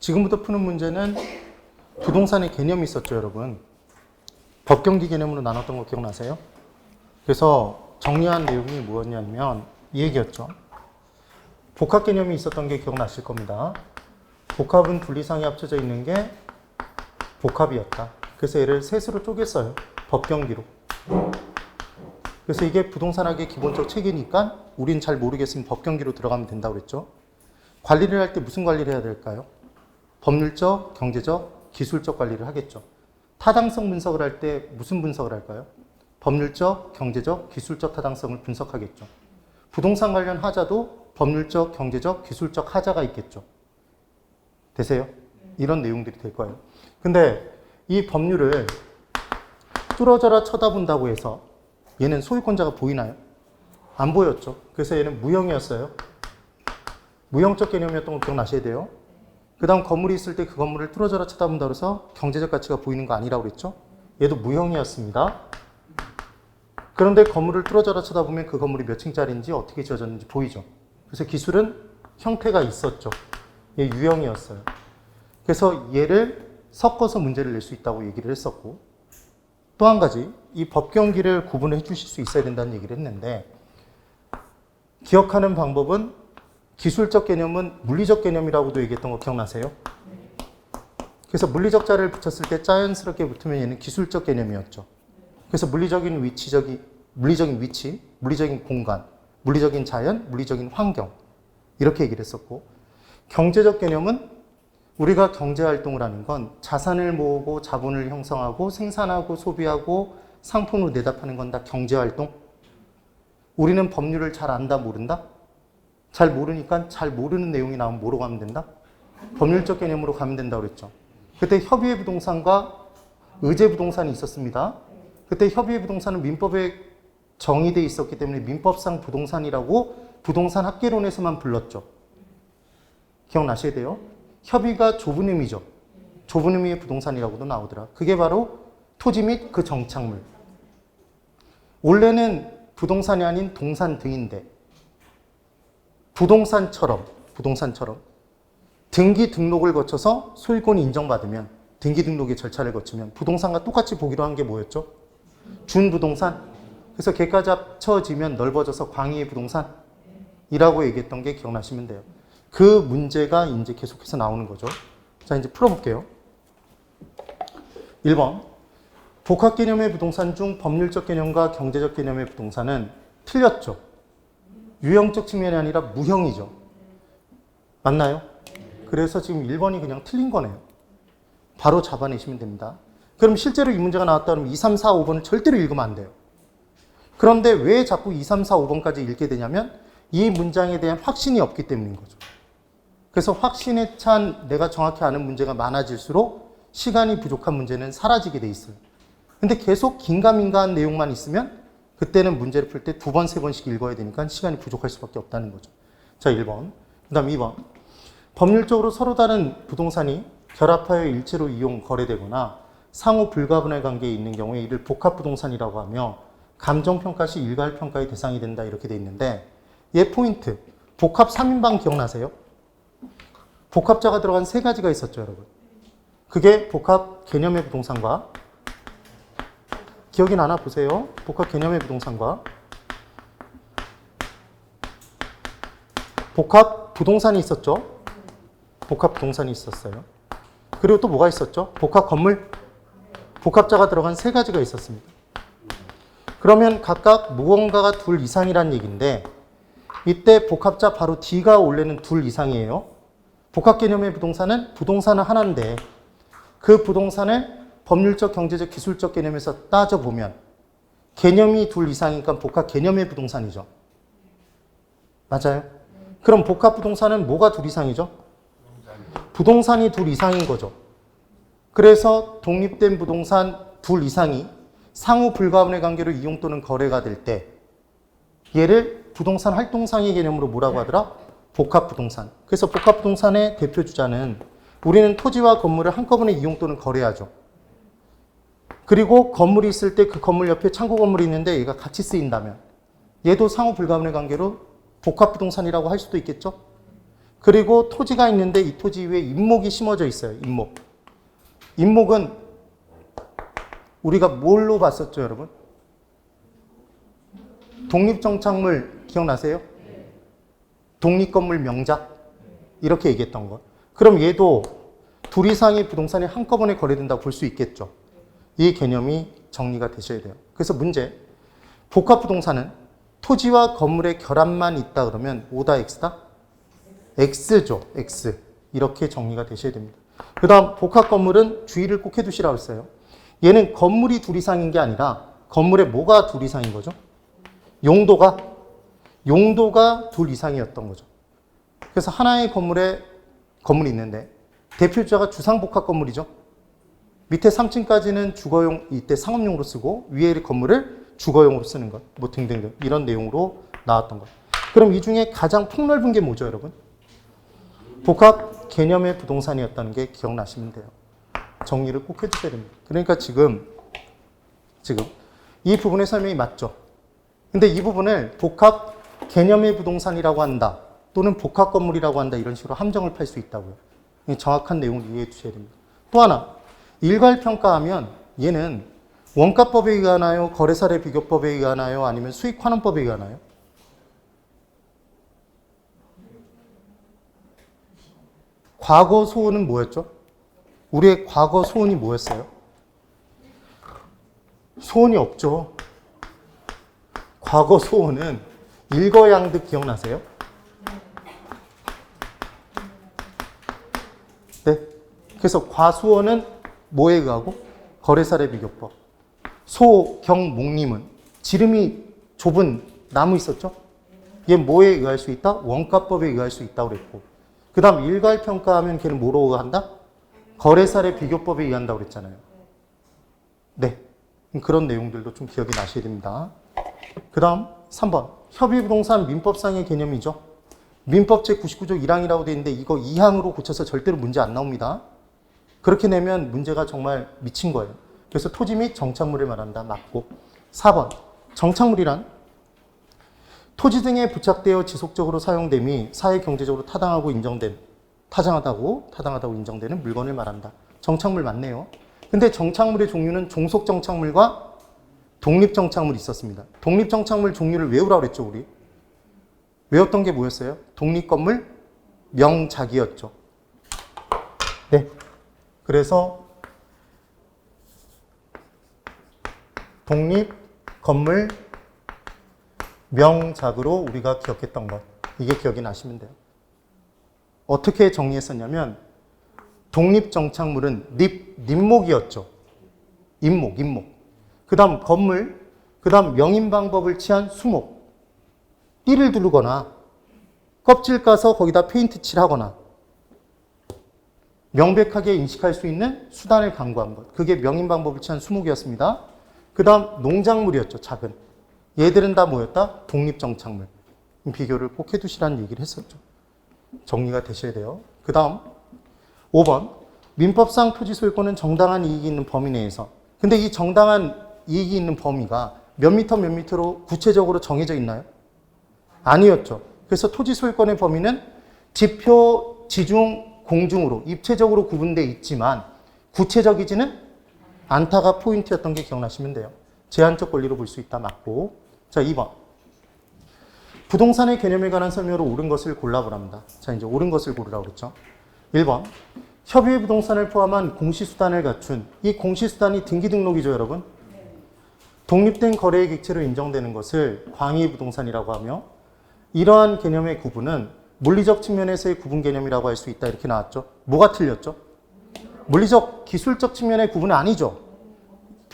지금부터 푸는 문제는 부동산의 개념이 있었죠, 여러분. 법경기 개념으로 나눴던 거 기억나세요? 그래서 정리한 내용이 뭐였냐면 이 얘기였죠. 복합 개념이 있었던 게 기억나실 겁니다. 복합은 분리상이 합쳐져 있는 게 복합이었다. 그래서 얘를 셋으로 쪼갰어요. 법경기로. 그래서 이게 부동산학의 기본적 체계니까 우린 잘 모르겠으면 법경기로 들어가면 된다고 그랬죠. 관리를 할 때 무슨 관리를 해야 될까요? 법률적, 경제적, 기술적 관리를 하겠죠. 타당성 분석을 할 때 무슨 분석을 할까요? 법률적, 경제적, 기술적 타당성을 분석하겠죠. 부동산 관련 하자도 법률적, 경제적, 기술적 하자가 있겠죠. 되세요? 이런 내용들이 될 거예요. 근데 이 법률을 뚫어져라 쳐다본다고 해서 얘는 소유권자가 보이나요? 안 보였죠. 그래서 얘는 무형이었어요. 무형적 개념이었던 거 기억나셔야 돼요. 그 다음 건물이 있을 때 그 건물을 뚫어져라 쳐다본다고 해서 경제적 가치가 보이는 거 아니라고 그랬죠. 얘도 무형이었습니다. 그런데 건물을 뚫어져라 쳐다보면 그 건물이 몇 층짜리인지 어떻게 지어졌는지 보이죠. 그래서 기술은 형태가 있었죠. 얘 유형이었어요. 그래서 얘를 섞어서 문제를 낼 수 있다고 얘기를 했었고, 또 한 가지 이 법경기를 구분해 주실 수 있어야 된다는 얘기를 했는데, 기억하는 방법은 기술적 개념은 물리적 개념이라고도 얘기했던 거 기억나세요? 그래서 물리적 자를 붙였을 때 자연스럽게 붙으면 얘는 기술적 개념이었죠. 그래서 물리적인 위치, 물리적인 공간, 물리적인 자연, 물리적인 환경 이렇게 얘기를 했었고, 경제적 개념은 우리가 경제활동을 하는 건 자산을 모으고 자본을 형성하고 생산하고 소비하고 상품으로 내답하는 건 다 경제활동. 우리는 법률을 잘 안다 모른다? 잘 모르니까 잘 모르는 내용이 나오면 뭐로 가면 된다? 법률적 개념으로 가면 된다고 그랬죠. 그때 협의의 부동산과 의제 부동산이 있었습니다. 그때 협의의 부동산은 민법에 정의되어 있었기 때문에 민법상 부동산이라고 부동산 학계론에서만 불렀죠. 기억나셔야 돼요. 협의가 좁은 의미죠. 좁은 의미의 부동산이라고도 나오더라. 그게 바로 토지 및 그 정착물. 원래는 부동산이 아닌 동산 등인데 부동산처럼 등기 등록을 거쳐서 소유권이 인정받으면 등기 등록의 절차를 거치면 부동산과 똑같이 보기로 한 게 뭐였죠? 준부동산. 그래서 걔까지 합쳐지면 넓어져서 광의의 부동산이라고 얘기했던 게 기억나시면 돼요. 그 문제가 이제 계속해서 나오는 거죠. 자, 이제 풀어볼게요. 1번. 복합 개념의 부동산 중 법률적 개념과 경제적 개념의 부동산은 틀렸죠. 유형적 측면이 아니라 무형이죠. 맞나요? 그래서 지금 1번이 그냥 틀린 거네요. 바로 잡아내시면 됩니다. 그럼 실제로 이 문제가 나왔다 그러면 2, 3, 4, 5번을 절대로 읽으면 안 돼요. 그런데 왜 자꾸 2, 3, 4, 5번까지 읽게 되냐면 이 문장에 대한 확신이 없기 때문인 거죠. 그래서 확신에 찬 내가 정확히 아는 문제가 많아질수록 시간이 부족한 문제는 사라지게 돼 있어요. 근데 계속 긴가민가한 내용만 있으면 그때는 문제를 풀 때 2번, 3번씩 읽어야 되니까 시간이 부족할 수밖에 없다는 거죠. 자, 1번. 그 다음 2번. 법률적으로 서로 다른 부동산이 결합하여 일체로 이용, 거래되거나 상호 불가분할 관계에 있는 경우에 이를 복합부동산이라고 하며 감정평가 시 일괄평가의 대상이 된다 이렇게 돼 있는데 얘 포인트. 복합 3인방 기억나세요? 복합자가 들어간 3가지가 있었죠, 여러분. 그게 복합 개념의 부동산과 기억이 나나 보세요. 복합 개념의 부동산과 복합 부동산이 있었죠. 복합 부동산이 있었어요. 그리고 또 뭐가 있었죠? 복합 건물, 복합자가 들어간 3가지가 있었습니다. 그러면 각각 무언가가 2 이상이란 얘기인데 이때 복합자 바로 D가 원래는 2 이상이에요. 복합 개념의 부동산은 하나인데 그 부동산을 법률적, 경제적, 기술적 개념에서 따져보면 개념이 2 이상이니까 복합 개념의 부동산이죠. 맞아요? 그럼 복합 부동산은 뭐가 2 이상이죠? 부동산이 2 이상인 거죠. 그래서 독립된 부동산 2 이상이 상호 불가분의 관계로 이용 또는 거래가 될 때 얘를 부동산 활동상의 개념으로 뭐라고 하더라? 복합 부동산. 그래서 복합 부동산의 대표 주자는 우리는 토지와 건물을 한꺼번에 이용 또는 거래하죠. 그리고 건물이 있을 때 그 건물 옆에 창고 건물이 있는데 얘가 같이 쓰인다면 얘도 상호 불가분의 관계로 복합 부동산이라고 할 수도 있겠죠. 그리고 토지가 있는데 이 토지 위에 임목이 심어져 있어요. 임목. 임목은 우리가 뭘로 봤었죠, 여러분? 독립정착물 기억나세요? 독립건물 명작? 이렇게 얘기했던 것. 그럼 얘도 둘 이상의 부동산이 한꺼번에 거래된다고 볼 수 있겠죠. 이 개념이 정리가 되셔야 돼요. 그래서 문제, 복합부동산은 토지와 건물의 결합만 있다 그러면 O다 X다? X죠. X. 이렇게 정리가 되셔야 됩니다. 그 다음 복합건물은 주의를 꼭 해두시라고 했어요. 얘는 건물이 둘 이상인 게 아니라 건물에 뭐가 둘 이상인 거죠? 용도가 둘 이상이었던 거죠. 그래서 하나의 건물이 있는데 대표주자가 주상복합 건물이죠. 밑에 3층까지는 주거용, 이때 상업용으로 쓰고 위에 건물을 주거용으로 쓰는 것, 뭐 등등등 이런 내용으로 나왔던 것. 그럼 이 중에 가장 폭넓은 게 뭐죠, 여러분? 복합 개념의 부동산이었다는 게 기억나시면 돼요. 정리를 꼭 해주셔야 됩니다. 그러니까 지금 이 부분의 설명이 맞죠? 근데 이 부분을 복합 개념의 부동산이라고 한다. 또는 복합 건물이라고 한다. 이런 식으로 함정을 팔 수 있다고요. 정확한 내용을 이해해 주셔야 됩니다. 또 하나, 일괄평가하면 얘는 원가법에 의하나요? 거래사례 비교법에 의하나요? 아니면 수익환원법에 의하나요? 과거 소원은 뭐였죠? 우리의 과거 소원이 뭐였어요? 소원이 없죠. 과거 소원은 일거양득 기억나세요? 네. 그래서 과수원은 뭐에 의하고? 거래사례 비교법. 소경목림은 지름이 좁은 나무 있었죠? 얘 뭐에 의할 수 있다? 원가법에 의할 수 있다고 그랬고. 그 다음 일괄평가하면 걔는 뭐로 의한다? 거래사례 비교법에 의한다고 그랬잖아요. 네. 그런 내용들도 좀 기억이 나셔야 됩니다. 그 다음 3번. 협의부동산 민법상의 개념이죠. 민법 제99조 1항이라고 되어 있는데 이거 2항으로 고쳐서 절대로 문제 안 나옵니다. 그렇게 내면 문제가 정말 미친 거예요. 그래서 토지 및 정착물을 말한다. 맞고. 4번. 정착물이란 토지 등에 부착되어 지속적으로 사용됨이 사회 경제적으로 타당하고 인정되는 물건을 말한다. 정착물 맞네요. 근데 정착물의 종류는 종속정착물과 독립정착물이 있었습니다. 독립정착물 종류를 외우라고 그랬죠, 우리. 외웠던 게 뭐였어요? 독립건물 명작이었죠. 네. 그래서 독립건물 명작으로 우리가 기억했던 것. 이게 기억이 나시면 돼요. 어떻게 정리했었냐면 독립정착물은 립목이었죠. 임목. 그 다음 건물, 그 다음 명인방법을 취한 수목. 띠를 두르거나 껍질 까서 거기다 페인트 칠하거나 명백하게 인식할 수 있는 수단을 강구한 것. 그게 명인방법을 취한 수목이었습니다. 그 다음 농작물이었죠. 작은. 얘들은 다 뭐였다? 독립정착물. 비교를 꼭 해두시라는 얘기를 했었죠. 정리가 되셔야 돼요. 그 다음 5번. 민법상 토지 소유권은 정당한 이익이 있는 범위 내에서. 근데 이 정당한 이익이 있는 범위가 몇 미터로 구체적으로 정해져 있나요? 아니었죠. 그래서 토지 소유권의 범위는 지표, 지중, 공중으로 입체적으로 구분되어 있지만 구체적이지는 않다가 포인트였던 게 기억나시면 돼요. 제한적 권리로 볼 수 있다. 맞고. 자, 2번. 부동산의 개념에 관한 설명으로 옳은 것을 골라보랍니다. 자, 이제 옳은 것을 고르라고 그랬죠. 1번. 협의의 부동산을 포함한 공시수단을 갖춘 이 공시수단이 등기등록이죠, 여러분. 독립된 거래의 객체로 인정되는 것을 광의 부동산이라고 하며 이러한 개념의 구분은 물리적 측면에서의 구분 개념이라고 할 수 있다. 이렇게 나왔죠. 뭐가 틀렸죠? 물리적, 기술적 측면의 구분은 아니죠.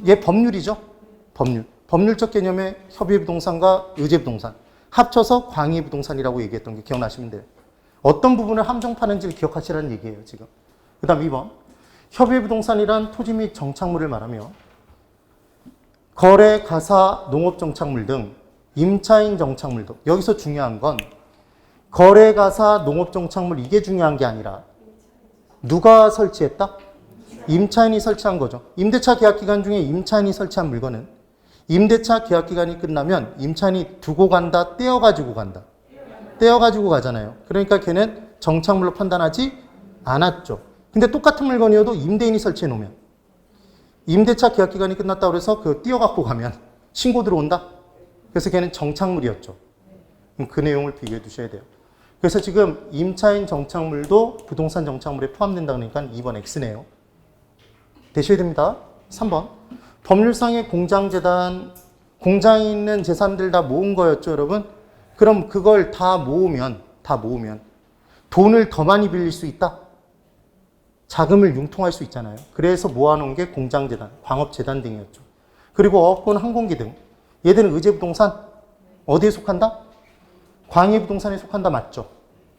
얘 법률이죠. 법률적 개념의 협의부동산과 의제부동산 합쳐서 광의부동산이라고 얘기했던 게 기억나시면 돼요. 어떤 부분을 함정파는지를 기억하시라는 얘기예요, 지금. 그 다음 2번. 협의부동산이란 토지 및 정착물을 말하며 거래, 가사, 농업정착물 등 임차인 정착물도. 여기서 중요한 건 거래, 가사, 농업정착물 이게 중요한 게 아니라 누가 설치했다? 임차인이 설치한 거죠. 임대차 계약기간 중에 임차인이 설치한 물건은 임대차 계약기간이 끝나면 임차인이 두고 간다, 떼어가지고 간다. 떼어가지고 가잖아요. 그러니까 걔는 정착물로 판단하지 않았죠. 근데 똑같은 물건이어도 임대인이 설치해 놓으면 임대차 계약 기간이 끝났다고 해서 그 띄어갖고 가면 신고 들어온다? 그래서 걔는 정착물이었죠. 그럼 그 내용을 비교해 두셔야 돼요. 그래서 지금 임차인 정착물도 부동산 정착물에 포함된다 그러니까 2번 X네요. 되셔야 됩니다. 3번. 법률상의 공장재단, 공장에 있는 재산들 다 모은 거였죠, 여러분? 그럼 그걸 다 모으면 돈을 더 많이 빌릴 수 있다? 자금을 융통할 수 있잖아요. 그래서 모아놓은 게 공장재단, 광업재단 등이었죠. 그리고 어업권, 항공기 등. 얘들은 의제부동산 어디에 속한다? 광해부동산에 속한다. 맞죠?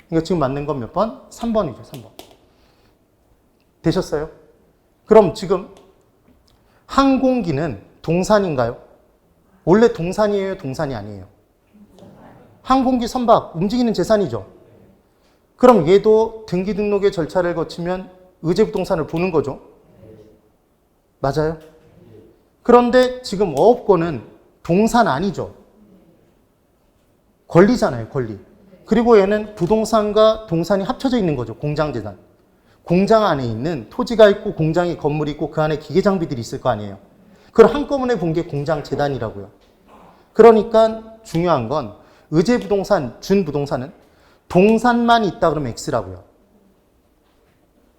그러니까 지금 맞는 건 몇 번? 3번이죠. 3번. 되셨어요? 그럼 지금 항공기는 동산인가요? 원래 동산이에요? 동산이 아니에요? 항공기 선박, 움직이는 재산이죠. 그럼 얘도 등기 등록의 절차를 거치면 의제부동산을 보는 거죠. 맞아요? 그런데 지금 어업권은 동산 아니죠. 권리잖아요, 권리. 그리고 얘는 부동산과 동산이 합쳐져 있는 거죠, 공장재단. 공장 안에 있는 토지가 있고 공장이 건물이 있고 그 안에 기계 장비들이 있을 거 아니에요. 그걸 한꺼번에 본 게 공장재단이라고요. 그러니까 중요한 건 의제부동산, 준부동산은 동산만 있다 그러면 X라고요.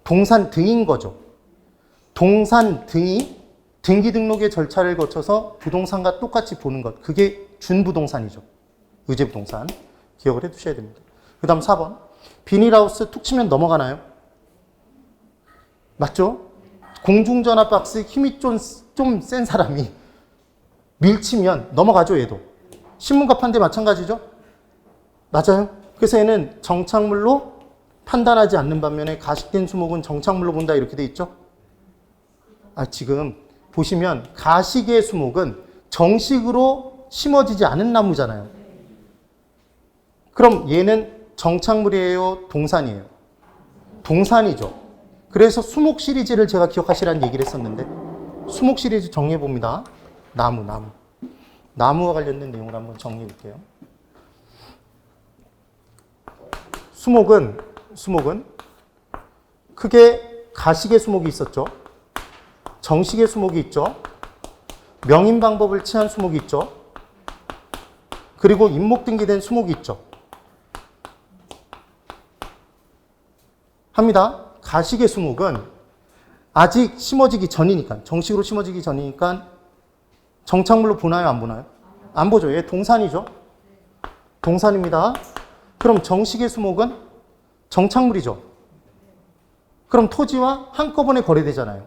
동산 등인 거죠. 동산 등이 등기 등록의 절차를 거쳐서 부동산과 똑같이 보는 것. 그게 준부동산이죠. 의제부동산. 기억을 해 두셔야 됩니다. 그 다음 4번. 비닐하우스 툭 치면 넘어가나요? 맞죠? 공중전화 박스 힘이 좀 센 사람이 밀치면 넘어가죠, 얘도. 신문갑판대 마찬가지죠? 맞아요? 그래서 얘는 정착물로 판단하지 않는 반면에 가식된 수목은 정착물로 본다 이렇게 돼 있죠? 지금 보시면 가식의 수목은 정식으로 심어지지 않은 나무잖아요. 그럼 얘는 정착물이에요? 동산이에요? 동산이죠. 그래서 수목 시리즈를 제가 기억하시라는 얘기를 했었는데 수목 시리즈 정리해 봅니다. 나무와 관련된 내용을 한번 정리해 볼게요. 수목은 크게 가식의 수목이 있었죠. 정식의 수목이 있죠. 명인 방법을 취한 수목이 있죠. 그리고 임목 등기된 수목이 있죠. 합니다. 가식의 수목은 아직 심어지기 전이니까, 정식으로 심어지기 전이니까 정착물로 보나요, 안 보나요? 안 보죠. 얘 동산이죠. 동산입니다. 그럼 정식의 수목은 정착물이죠. 그럼 토지와 한꺼번에 거래되잖아요.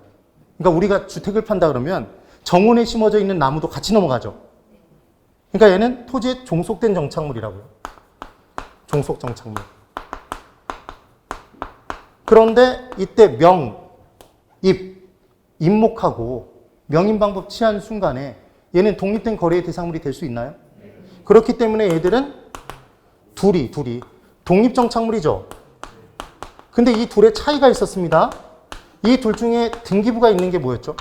그러니까 우리가 주택을 판다 그러면 정원에 심어져 있는 나무도 같이 넘어가죠. 그러니까 얘는 토지에 종속된 정착물이라고요. 종속 정착물. 그런데 이때 임목하고 명인방법 취한 순간에 얘는 독립된 거래의 대상물이 될 수 있나요? 그렇기 때문에 얘들은 둘이 독립정착물이죠. 근데 이 둘의 차이가 있었습니다. 이 둘 중에 등기부가 있는 게 뭐였죠?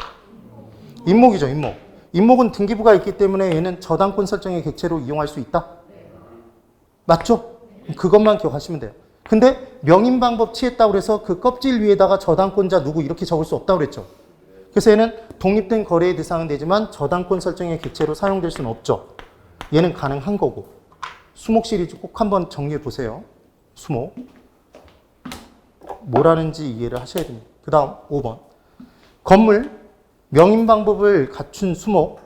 임목이죠, 임목. 임목은 등기부가 있기 때문에 얘는 저당권 설정의 객체로 이용할 수 있다? 맞죠? 그것만 기억하시면 돼요. 근데 명인방법 취했다고 해서 그 껍질 위에다가 저당권자 누구 이렇게 적을 수 없다고 그랬죠. 그래서 얘는 독립된 거래의 대상은 되지만 저당권 설정의 객체로 사용될 수는 없죠. 얘는 가능한 거고. 수목 시리즈 꼭 한번 정리해 보세요. 수목. 뭐라는지 이해를 하셔야 됩니다. 그 다음 5번. 건물, 명인방법을 갖춘 수목,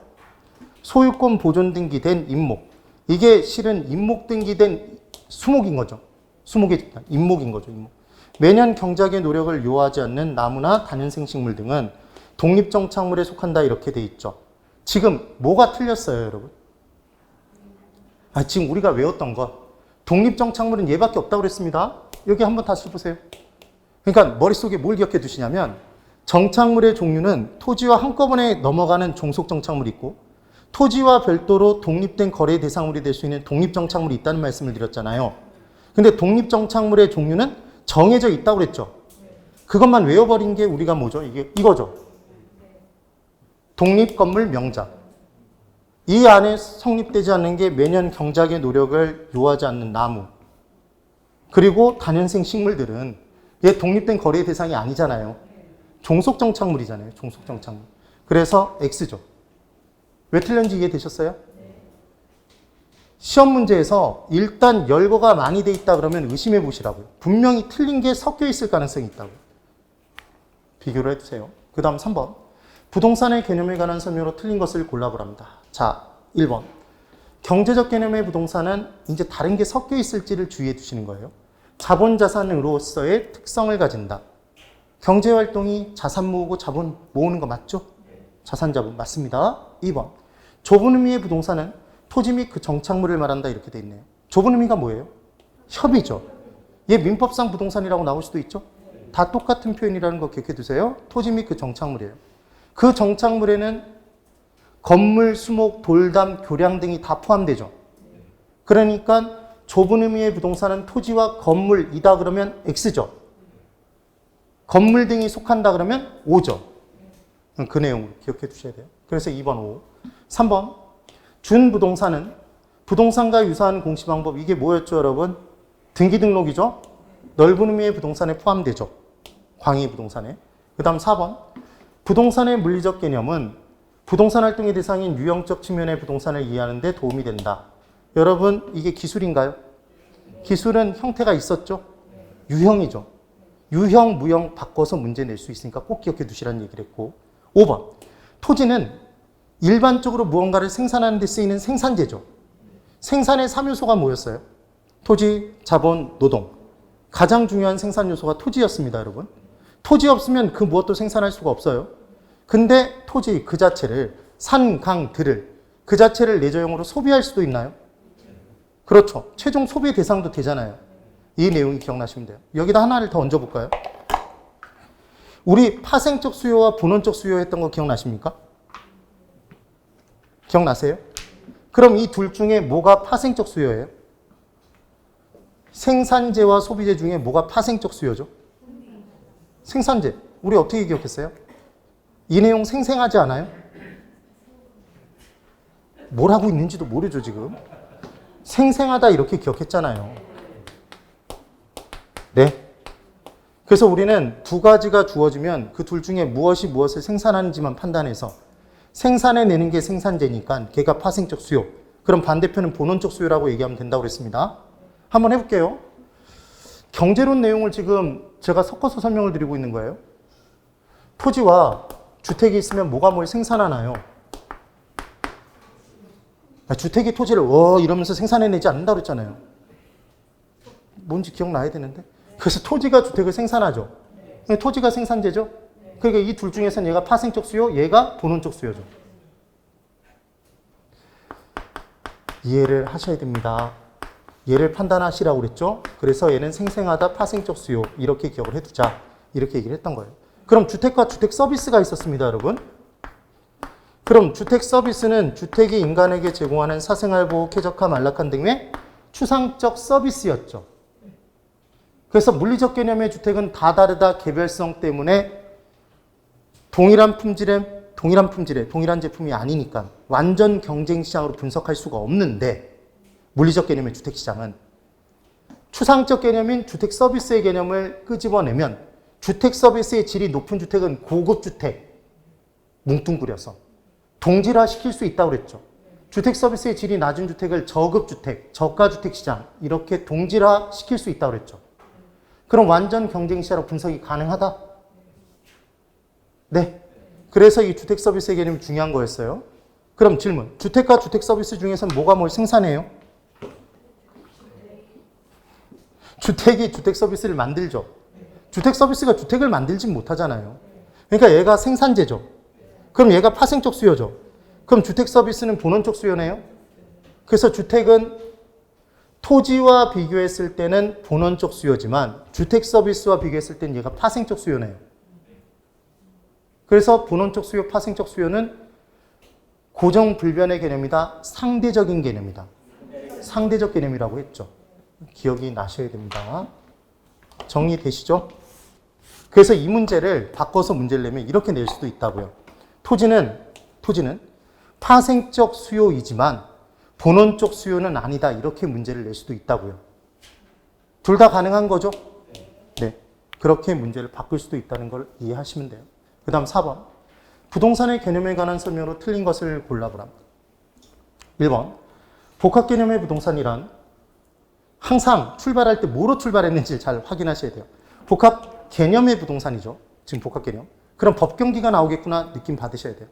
소유권 보존 등기된 임목. 이게 실은 임목 등기된 수목인 거죠. 수목의 집단, 임목인 거죠. 임목. 매년 경작의 노력을 요하지 않는 나무나 다년생식물 등은 독립정착물에 속한다 이렇게 돼 있죠. 지금 뭐가 틀렸어요, 여러분? 지금 우리가 외웠던 것. 독립정착물은 얘밖에 없다고 그랬습니다. 여기 한번 다시 보세요. 그러니까 머릿속에 뭘 기억해 두시냐면 정착물의 종류는 토지와 한꺼번에 넘어가는 종속정착물이 있고 토지와 별도로 독립된 거래 대상물이 될 수 있는 독립정착물이 있다는 말씀을 드렸잖아요. 근데 독립정착물의 종류는 정해져 있다고 그랬죠. 그것만 외워버린 게 우리가 뭐죠? 이거죠. 독립건물 명작. 이 안에 성립되지 않는 게 매년 경작의 노력을 요하지 않는 나무. 그리고 다년생 식물들은 얘 독립된 거래 대상이 아니잖아요. 종속정착물이잖아요. 종속정착물. 그래서 X죠. 왜 틀렸는지 이해되셨어요? 시험 문제에서 일단 열거가 많이 돼 있다 그러면 의심해 보시라고요. 분명히 틀린 게 섞여 있을 가능성이 있다고. 비교를 해주세요. 그 다음 3번. 부동산의 개념에 관한 설명으로 틀린 것을 골라보랍니다. 자, 1번. 경제적 개념의 부동산은 이제 다른 게 섞여 있을지를 주의해 두시는 거예요. 자본자산으로서의 특성을 가진다. 경제활동이 자산 모으고 자본 모으는 거 맞죠? 자산자본 맞습니다. 2번. 좁은 의미의 부동산은 토지 및 그 정착물을 말한다 이렇게 돼 있네요. 좁은 의미가 뭐예요? 협의죠. 얘 민법상 부동산이라고 나올 수도 있죠. 다 똑같은 표현이라는 거 기억해 두세요. 토지 및 그 정착물이에요. 그 정착물에는 건물, 수목, 돌담, 교량 등이 다 포함되죠. 그러니까 좁은 의미의 부동산은 토지와 건물이다 그러면 X죠. 건물 등이 속한다 그러면 O죠. 그 내용을 기억해 두셔야 돼요. 그래서 2번 O. 3번. 준부동산은 부동산과 유사한 공시방법. 이게 뭐였죠, 여러분? 등기등록이죠. 넓은 의미의 부동산에 포함되죠. 광의부동산에. 그 다음 4번. 부동산의 물리적 개념은 부동산 활동의 대상인 유형적 측면의 부동산을 이해하는 데 도움이 된다. 여러분, 이게 기술인가요? 기술은 형태가 있었죠? 유형이죠. 유형, 무형 바꿔서 문제 낼 수 있으니까 꼭 기억해 두시라는 얘기를 했고. 5번. 토지는 일반적으로 무언가를 생산하는 데 쓰이는 생산재죠. 생산의 3요소가 뭐였어요? 토지, 자본, 노동. 가장 중요한 생산 요소가 토지였습니다, 여러분. 토지 없으면 그 무엇도 생산할 수가 없어요. 근데 토지 그 자체를, 산, 강, 들을 그 자체를 내재용으로 소비할 수도 있나요? 그렇죠. 최종 소비의 대상도 되잖아요. 이 내용이 기억나시면 돼요. 여기다 하나를 더 얹어볼까요? 우리 파생적 수요와 본원적 수요 했던 거 기억나십니까? 기억나세요? 그럼 이 둘 중에 뭐가 파생적 수요예요? 생산재와 소비재 중에 뭐가 파생적 수요죠? 생산재. 우리 어떻게 기억했어요? 이 내용 생생하지 않아요? 뭘 하고 있는지도 모르죠, 지금. 생생하다 이렇게 기억했잖아요. 네. 그래서 우리는 두 가지가 주어지면 그 둘 중에 무엇이 무엇을 생산하는지만 판단해서 생산해내는 게 생산재니까 걔가 파생적 수요. 그럼 반대편은 본원적 수요라고 얘기하면 된다고 그랬습니다. 한번 해볼게요. 경제론 내용을 지금 제가 섞어서 설명을 드리고 있는 거예요. 토지와 주택이 있으면 뭐가 뭘 생산하나요? 주택이 토지를 이러면서 생산해내지 않는다고 그랬잖아요. 뭔지 기억나야 되는데. 그래서 토지가 주택을 생산하죠. 토지가 생산재죠. 그러니까 이 둘 중에서는 얘가 파생적 수요, 얘가 본원적 수요죠. 이해를 하셔야 됩니다. 얘를 판단하시라고 그랬죠. 그래서 얘는 생생하다, 파생적 수요 이렇게 기억을 해두자. 이렇게 얘기를 했던 거예요. 그럼 주택과 주택 서비스가 있었습니다, 여러분. 그럼 주택 서비스는 주택이 인간에게 제공하는 사생활 보호, 쾌적함, 안락함 등의 추상적 서비스였죠. 그래서 물리적 개념의 주택은 다 다르다 개별성 때문에 동일한 제품이 아니니까 완전 경쟁 시장으로 분석할 수가 없는데 물리적 개념의 주택 시장은 추상적 개념인 주택 서비스의 개념을 끄집어내면 주택 서비스의 질이 높은 주택은 고급 주택 뭉뚱그려서 동질화 시킬 수 있다고 그랬죠. 주택 서비스의 질이 낮은 주택을 저급 주택, 저가 주택 시장 이렇게 동질화 시킬 수 있다고 그랬죠. 그럼 완전 경쟁 시장으로 분석이 가능하다? 네. 그래서 이 주택 서비스의 개념이 중요한 거였어요. 그럼 질문. 주택과 주택 서비스 중에서는 뭐가 뭘 생산해요? 주택이 주택 서비스를 만들죠. 주택 서비스가 주택을 만들진 못하잖아요. 그러니까 얘가 생산재죠. 그럼 얘가 파생적 수요죠. 그럼 주택 서비스는 본원적 수요네요. 그래서 주택은 토지와 비교했을 때는 본원적 수요지만 주택 서비스와 비교했을 때는 얘가 파생적 수요네요. 그래서 본원적 수요, 파생적 수요는 고정불변의 개념이다. 상대적인 개념이다. 상대적 개념이라고 했죠. 기억이 나셔야 됩니다. 정리되시죠? 그래서 이 문제를 바꿔서 문제를 내면 이렇게 낼 수도 있다고요. 토지는 파생적 수요이지만 본원적 수요는 아니다. 이렇게 문제를 낼 수도 있다고요. 둘 다 가능한 거죠? 네. 그렇게 문제를 바꿀 수도 있다는 걸 이해하시면 돼요. 그 다음 4번. 부동산의 개념에 관한 설명으로 틀린 것을 골라보랍니다. 1번. 복합 개념의 부동산이란 항상 출발할 때 뭐로 출발했는지 잘 확인하셔야 돼요. 복합 개념의 부동산이죠. 지금 복합 개념. 그럼 법경기가 나오겠구나 느낌 받으셔야 돼요.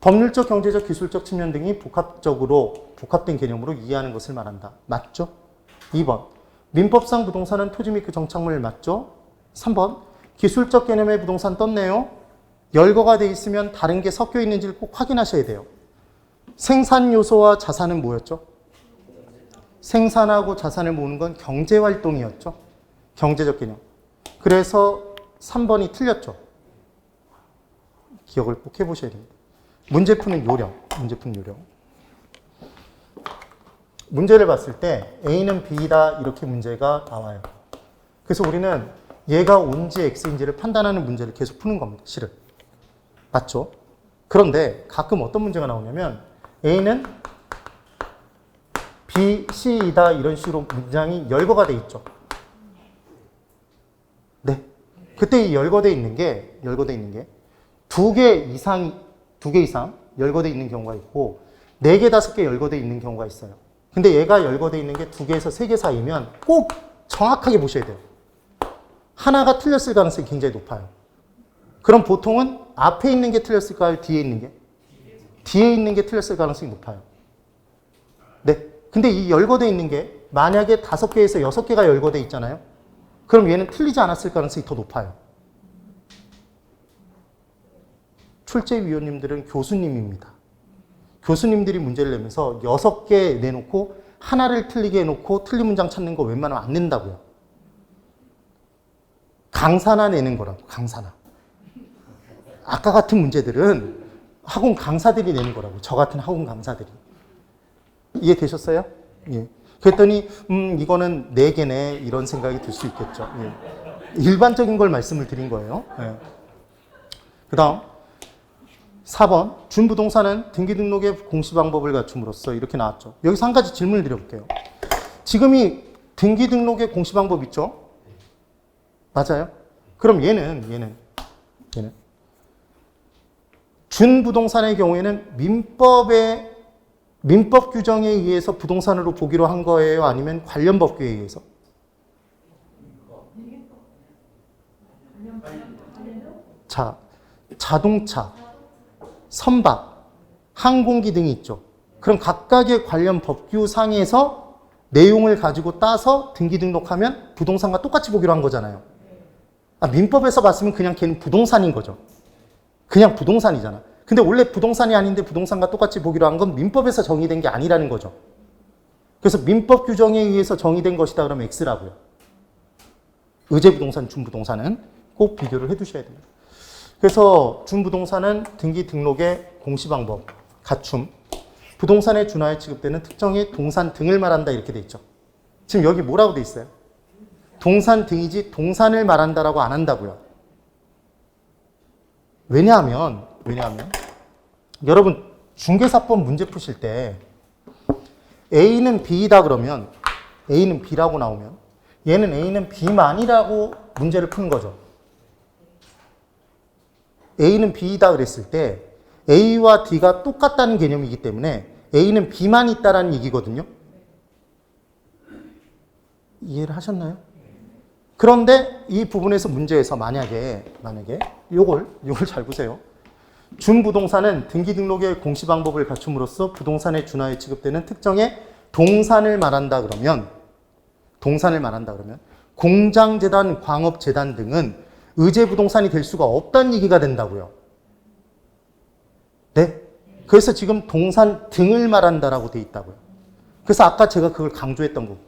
법률적, 경제적, 기술적 측면 등이 복합된 개념으로 이해하는 것을 말한다. 맞죠? 2번. 민법상 부동산은 토지 및 그 정착물 맞죠? 3번. 기술적 개념의 부동산 떴네요. 열거가 돼 있으면 다른 게 섞여 있는지를 꼭 확인하셔야 돼요. 생산 요소와 자산은 뭐였죠? 생산하고 자산을 모으는 건 경제활동이었죠. 경제적 개념. 그래서 3번이 틀렸죠. 기억을 꼭 해보셔야 됩니다. 문제 푸는 요령. 문제를 봤을 때 A는 B다 이렇게 문제가 나와요. 그래서 우리는 얘가 온지 X인지를 판단하는 문제를 계속 푸는 겁니다. 실은. 맞죠? 그런데 가끔 어떤 문제가 나오냐면 A는 B, C이다 이런 식으로 문장이 열거가 돼 있죠. 네. 그때 이 열거돼 있는 게 두 개 이상 열거돼 있는 경우가 있고 4개, 5개 열거돼 있는 경우가 있어요. 근데 얘가 열거돼 있는 게 2개에서 3개 사이면 꼭 정확하게 보셔야 돼요. 하나가 틀렸을 가능성이 굉장히 높아요. 그럼 보통은 앞에 있는 게 틀렸을까요? 뒤에 있는 게? 뒤에 있는 게 틀렸을 가능성이 높아요. 네. 근데 이 열거돼 있는 게 만약에 5개에서 6개가 열거돼 있잖아요. 그럼 얘는 틀리지 않았을 가능성이 더 높아요. 출제위원님들은 교수님입니다. 교수님들이 문제를 내면서 6개 내놓고 하나를 틀리게 해놓고 틀린 문장 찾는 거 웬만하면 안 낸다고요. 강사나 내는 거라고, 강사나. 아까 같은 문제들은 학원 강사들이 내는 거라고, 저 같은 학원 강사들이. 이해되셨어요? 예. 그랬더니, 이거는 4개네, 이런 생각이 들 수 있겠죠. 예. 일반적인 걸 말씀을 드린 거예요. 예. 그 다음, 4번. 준부동산은 등기등록의 공시방법을 갖춤으로써 이렇게 나왔죠. 여기서 한 가지 질문을 드려볼게요. 지금 이 등기등록의 공시방법 있죠? 맞아요? 그럼 얘는 준부동산의 경우에는 민법 규정에 의해서 부동산으로 보기로 한 거예요? 아니면 관련 법규에 의해서? 자, 자동차, 선박, 항공기 등이 있죠. 그럼 각각의 관련 법규상에서 내용을 가지고 따서 등기 등록하면 부동산과 똑같이 보기로 한 거잖아요. 민법에서 봤으면 그냥 걔는 부동산인 거죠. 그냥 부동산이잖아. 근데 원래 부동산이 아닌데 부동산과 똑같이 보기로 한 건 민법에서 정의된 게 아니라는 거죠. 그래서 민법 규정에 의해서 정의된 것이다 그러면 X라고요. 의제부동산, 준부동산은 꼭 비교를 해두셔야 됩니다. 그래서 준부동산은 등기 등록의 공시방법, 갖춤, 부동산에 준하여 취급되는 특정의 동산 등을 말한다 이렇게 돼 있죠. 지금 여기 뭐라고 돼 있어요? 동산 등이지 동산을 말한다라고 안 한다고요. 왜냐하면 여러분 중개사법 문제 푸실 때 A는 B이다 그러면 A는 B라고 나오면 얘는 A는 B만이라고 문제를 푸는 거죠. A는 B이다 그랬을 때 A와 D가 똑같다는 개념이기 때문에 A는 B만 있다라는 얘기거든요. 이해를 하셨나요? 그런데 이 부분에서 문제에서 만약에 요걸 잘 보세요. 준부동산은 등기등록의 공시방법을 갖춤으로써 부동산에 준하여 취급되는 특정의 동산을 말한다 그러면 공장재단, 광업재단 등은 의제부동산이 될 수가 없다는 얘기가 된다고요. 네? 그래서 지금 동산 등을 말한다라고 돼 있다고요. 그래서 아까 제가 그걸 강조했던 거고.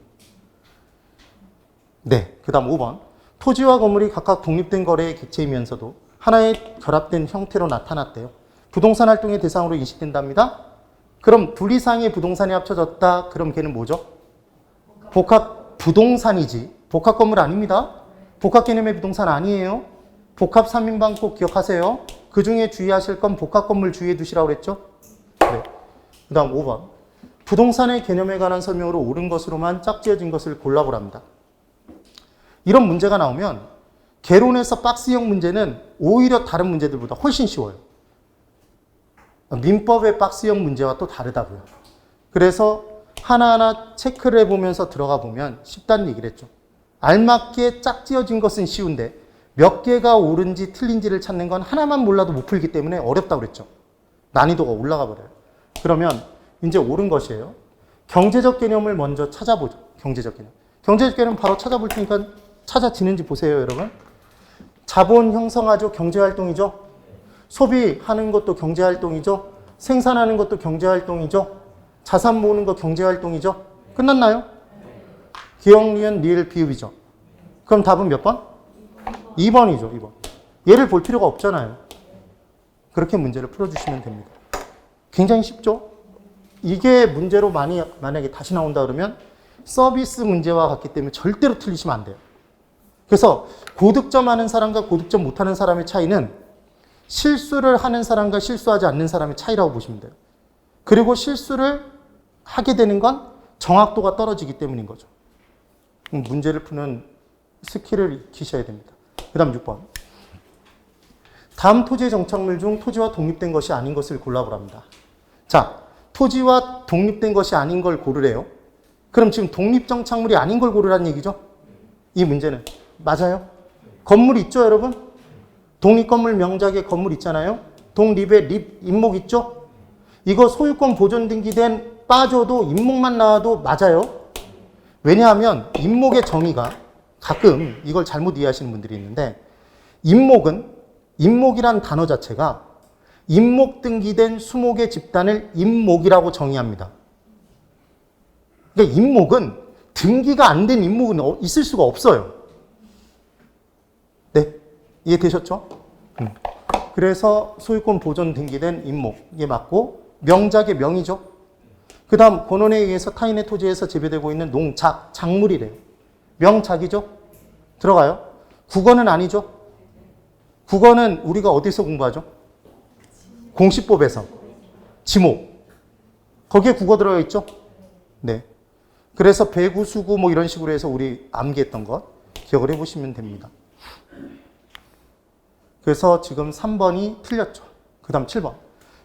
네. 그 다음 5번. 토지와 건물이 각각 독립된 거래의 객체이면서도 하나의 결합된 형태로 나타났대요. 부동산 활동의 대상으로 인식된답니다. 그럼 둘 이상의 부동산이 합쳐졌다. 그럼 걔는 뭐죠? 복합 부동산이지. 복합 건물 아닙니다. 복합 개념의 부동산 아니에요. 복합 3인방 꼭 기억하세요. 그 중에 주의하실 건 복합 건물 주의해 두시라고 그랬죠? 네. 그 다음 5번. 부동산의 개념에 관한 설명으로 옳은 것으로만 짝지어진 것을 골라보랍니다. 이런 문제가 나오면 개론에서 박스형 문제는 오히려 다른 문제들보다 훨씬 쉬워요. 민법의 박스형 문제와 또 다르다고요. 그래서 하나하나 체크를 해보면서 들어가 보면 쉽다는 얘기를 했죠. 알맞게 짝지어진 것은 쉬운데 몇 개가 옳은지 틀린지를 찾는 건 하나만 몰라도 못 풀기 때문에 어렵다고 그랬죠. 난이도가 올라가 버려요. 그러면 이제 옳은 것이에요. 경제적 개념을 먼저 찾아보죠. 경제적 개념. 경제적 개념 바로 찾아볼 테니까 찾아지는지 보세요, 여러분. 자본 형성하죠. 경제활동이죠. 소비하는 것도 경제활동이죠. 생산하는 것도 경제활동이죠. 자산 모으는 거 경제활동이죠. 끝났나요? 기억, 니은, 리을, 비읍이죠. 그럼 답은 몇 번? 2번이죠. 2번. 얘를 볼 필요가 없잖아요. 그렇게 문제를 풀어주시면 됩니다. 굉장히 쉽죠? 이게 문제로 만약에 다시 나온다 그러면 서비스 문제와 같기 때문에 절대로 틀리시면 안 돼요. 그래서 고득점 하는 사람과 고득점 못하는 사람의 차이는 실수를 하는 사람과 실수하지 않는 사람의 차이라고 보시면 돼요. 그리고 실수를 하게 되는 건 정확도가 떨어지기 때문인 거죠. 문제를 푸는 스킬을 익히셔야 됩니다. 그 다음 6번. 다음 토지의 정착물 중 토지와 독립된 것이 아닌 것을 골라보랍니다. 자, 토지와 독립된 것이 아닌 걸 고르래요. 그럼 지금 독립정착물이 아닌 걸 고르라는 얘기죠? 이 문제는. 맞아요? 건물 있죠, 여러분? 독립건물 명작에 건물 있잖아요? 독립에 립, 임목 있죠? 이거 소유권 보존 등기된 빠져도 임목만 나와도 맞아요. 왜냐하면 임목의 정의가 가끔 이걸 잘못 이해하시는 분들이 있는데 임목이란 단어 자체가 임목 등기된 수목의 집단을 임목이라고 정의합니다. 그러니까 임목은 등기가 안 된 임목은 있을 수가 없어요. 네, 이해되셨죠? 그래서 소유권 보존 등기된 임목에 맞고 명작의 명이죠. 그 다음 본원에 의해서 타인의 토지에서 재배되고 있는 농작, 작물이래요. 명작이죠. 들어가요. 국어는 아니죠. 국어는 우리가 어디서 공부하죠? 공시법에서. 지목. 거기에 국어 들어가 있죠? 네. 그래서 배구, 수구 뭐 이런 식으로 해서 우리 암기했던 것 기억을 해보시면 됩니다. 그래서 지금 3번이 틀렸죠. 그 다음 7번.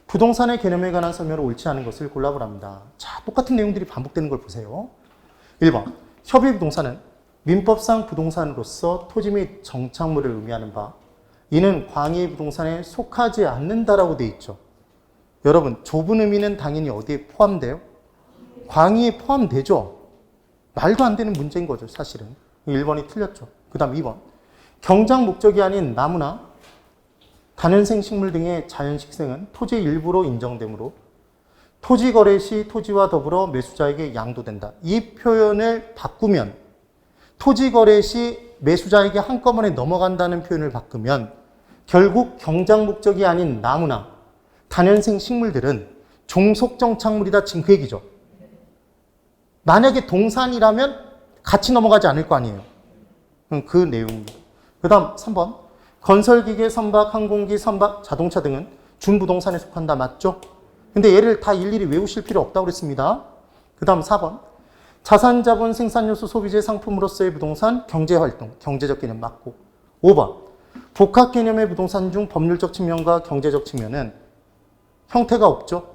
부동산의 개념에 관한 설명을 옳지 않은 것을 골라보랍니다. 자, 똑같은 내용들이 반복되는 걸 보세요. 1번. 협의부동산은 민법상 부동산으로서 토지 및 정착물을 의미하는 바, 이는 광의 부동산에 속하지 않는다라고 되어 있죠. 여러분, 좁은 의미는 당연히 어디에 포함돼요? 광의에 포함되죠. 말도 안 되는 문제인 거죠, 사실은. 1번이 틀렸죠. 그 다음 2번. 경작 목적이 아닌 나무나 다년생 식물 등의 자연식생은 토지의 일부로 인정되므로 토지 거래 시 토지와 더불어 매수자에게 양도된다. 이 표현을 바꾸면 토지 거래 시 매수자에게 한꺼번에 넘어간다는 표현을 바꾸면 결국 경작 목적이 아닌 나무나 다년생 식물들은 종속정착물이다. 지금 그 얘기죠. 만약에 동산이라면 같이 넘어가지 않을 거 아니에요. 그 내용입니다. 그 다음 3번. 건설기계, 선박, 항공기, 선박, 자동차 등은 준부동산에 속한다. 맞죠? 근데 얘를 다 일일이 외우실 필요 없다고 그랬습니다. 그 다음 4번. 자산, 자본, 생산요소, 소비재, 상품으로서의 부동산, 경제활동, 경제적 개념 맞고. 5번. 복합 개념의 부동산 중 법률적 측면과 경제적 측면은 형태가 없죠.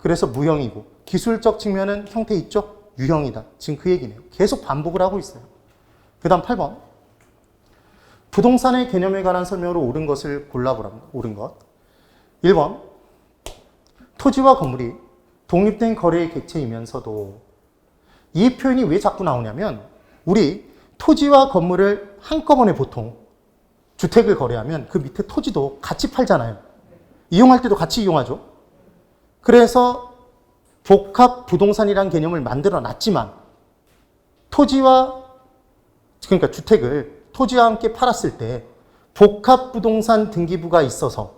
그래서 무형이고 기술적 측면은 형태 있죠. 유형이다. 지금 그 얘기네요. 계속 반복을 하고 있어요. 그 다음 8번. 부동산의 개념에 관한 설명으로 옳은 것을 골라보랍니다. 옳은 것. 1번. 토지와 건물이 독립된 거래의 객체이면서도 이 표현이 왜 자꾸 나오냐면 우리 토지와 건물을 한꺼번에 보통 주택을 거래하면 그 밑에 토지도 같이 팔잖아요. 이용할 때도 같이 이용하죠. 그래서 복합 부동산이라는 개념을 만들어 놨지만 토지와 그러니까 주택을 토지와 함께 팔았을 때 복합부동산 등기부가 있어서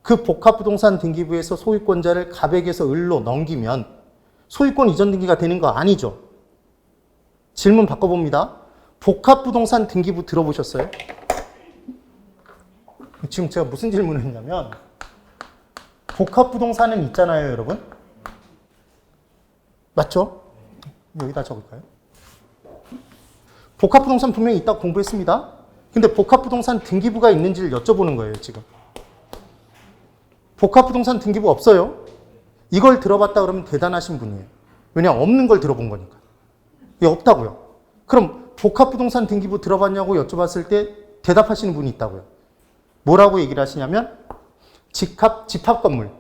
그 복합부동산 등기부에서 소유권자를 갑에게서 을로 넘기면 소유권 이전 등기가 되는 거 아니죠. 질문 바꿔봅니다. 복합부동산 등기부 들어보셨어요? 지금 제가 무슨 질문을 했냐면 복합부동산은 있잖아요, 여러분. 맞죠? 여기다 적을까요? 복합부동산 분명히 있다고 공부했습니다. 근데 복합부동산 등기부가 있는지를 여쭤보는 거예요, 지금. 복합부동산 등기부 없어요. 이걸 들어봤다 그러면 대단하신 분이에요. 왜냐, 없는 걸 들어본 거니까. 이게 없다고요. 그럼 복합부동산 등기부 들어봤냐고 여쭤봤을 때 대답하시는 분이 있다고요. 뭐라고 얘기를 하시냐면 집합건물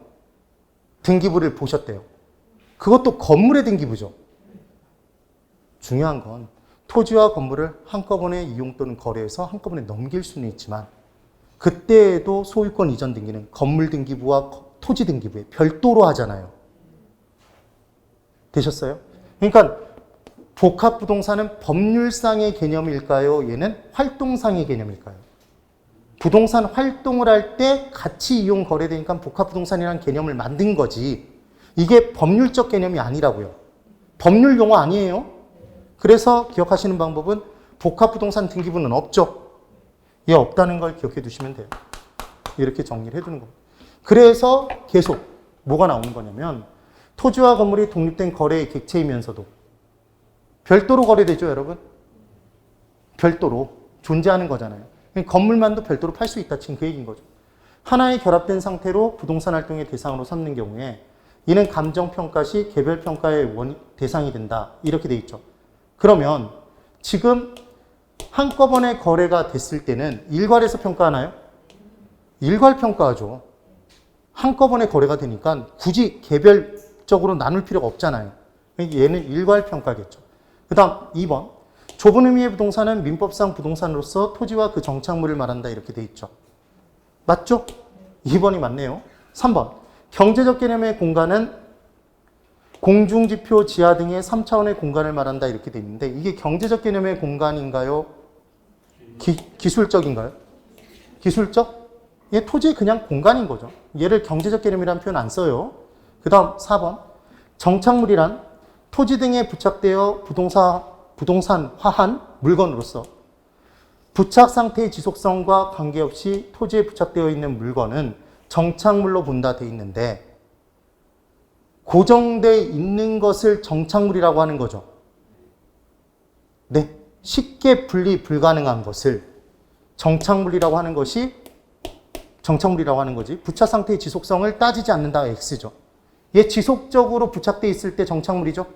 등기부를 보셨대요. 그것도 건물의 등기부죠. 중요한 건 토지와 건물을 한꺼번에 이용 또는 거래해서 한꺼번에 넘길 수는 있지만 그때에도 소유권 이전 등기는 건물 등기부와 토지 등기부에 별도로 하잖아요. 되셨어요? 그러니까 복합부동산은 법률상의 개념일까요? 얘는 활동상의 개념일까요? 부동산 활동을 할 때 같이 이용 거래되니까 복합부동산이라는 개념을 만든 거지. 이게 법률적 개념이 아니라고요. 법률 용어 아니에요. 그래서 기억하시는 방법은 복합부동산 등기부는 없죠. 얘 없다는 걸 기억해 두시면 돼요. 이렇게 정리를 해두는 겁니다. 그래서 계속 뭐가 나오는 거냐면 토지와 건물이 독립된 거래의 객체이면서도 별도로 거래되죠, 여러분? 별도로 존재하는 거잖아요. 건물만도 별도로 팔 수 있다 지금 그 얘기인 거죠. 하나의 결합된 상태로 부동산 활동의 대상으로 삼는 경우에 이는 감정평가 시 개별평가의 대상이 된다. 이렇게 돼 있죠. 그러면 지금 한꺼번에 거래가 됐을 때는 일괄해서 평가하나요? 일괄 평가하죠. 한꺼번에 거래가 되니까 굳이 개별적으로 나눌 필요가 없잖아요. 얘는 일괄 평가겠죠. 그 다음 2번. 좁은 의미의 부동산은 민법상 부동산으로서 토지와 그 정착물을 말한다. 이렇게 돼 있죠. 맞죠? 2번이 맞네요. 3번. 경제적 개념의 공간은 공중지표, 지하 등의 3차원의 공간을 말한다. 이렇게 돼 있는데 이게 경제적 개념의 공간인가요? 기술적인가요? 기술적? 얘 토지의 그냥 공간인 거죠. 얘를 경제적 개념이라는 표현 안 써요. 그 다음 4번. 정착물이란 토지 등에 부착되어 부동산화한 물건으로서 부착 상태의 지속성과 관계없이 토지에 부착되어 있는 물건은 정착물로 본다 돼 있는데 고정되어 있는 것을 정착물이라고 하는 거죠. 네, 쉽게 분리 불가능한 것을 정착물이라고 하는 것이 정착물이라고 하는 거지. 부착 상태의 지속성을 따지지 않는다 X죠. 얘 지속적으로 부착되어 있을 때 정착물이죠.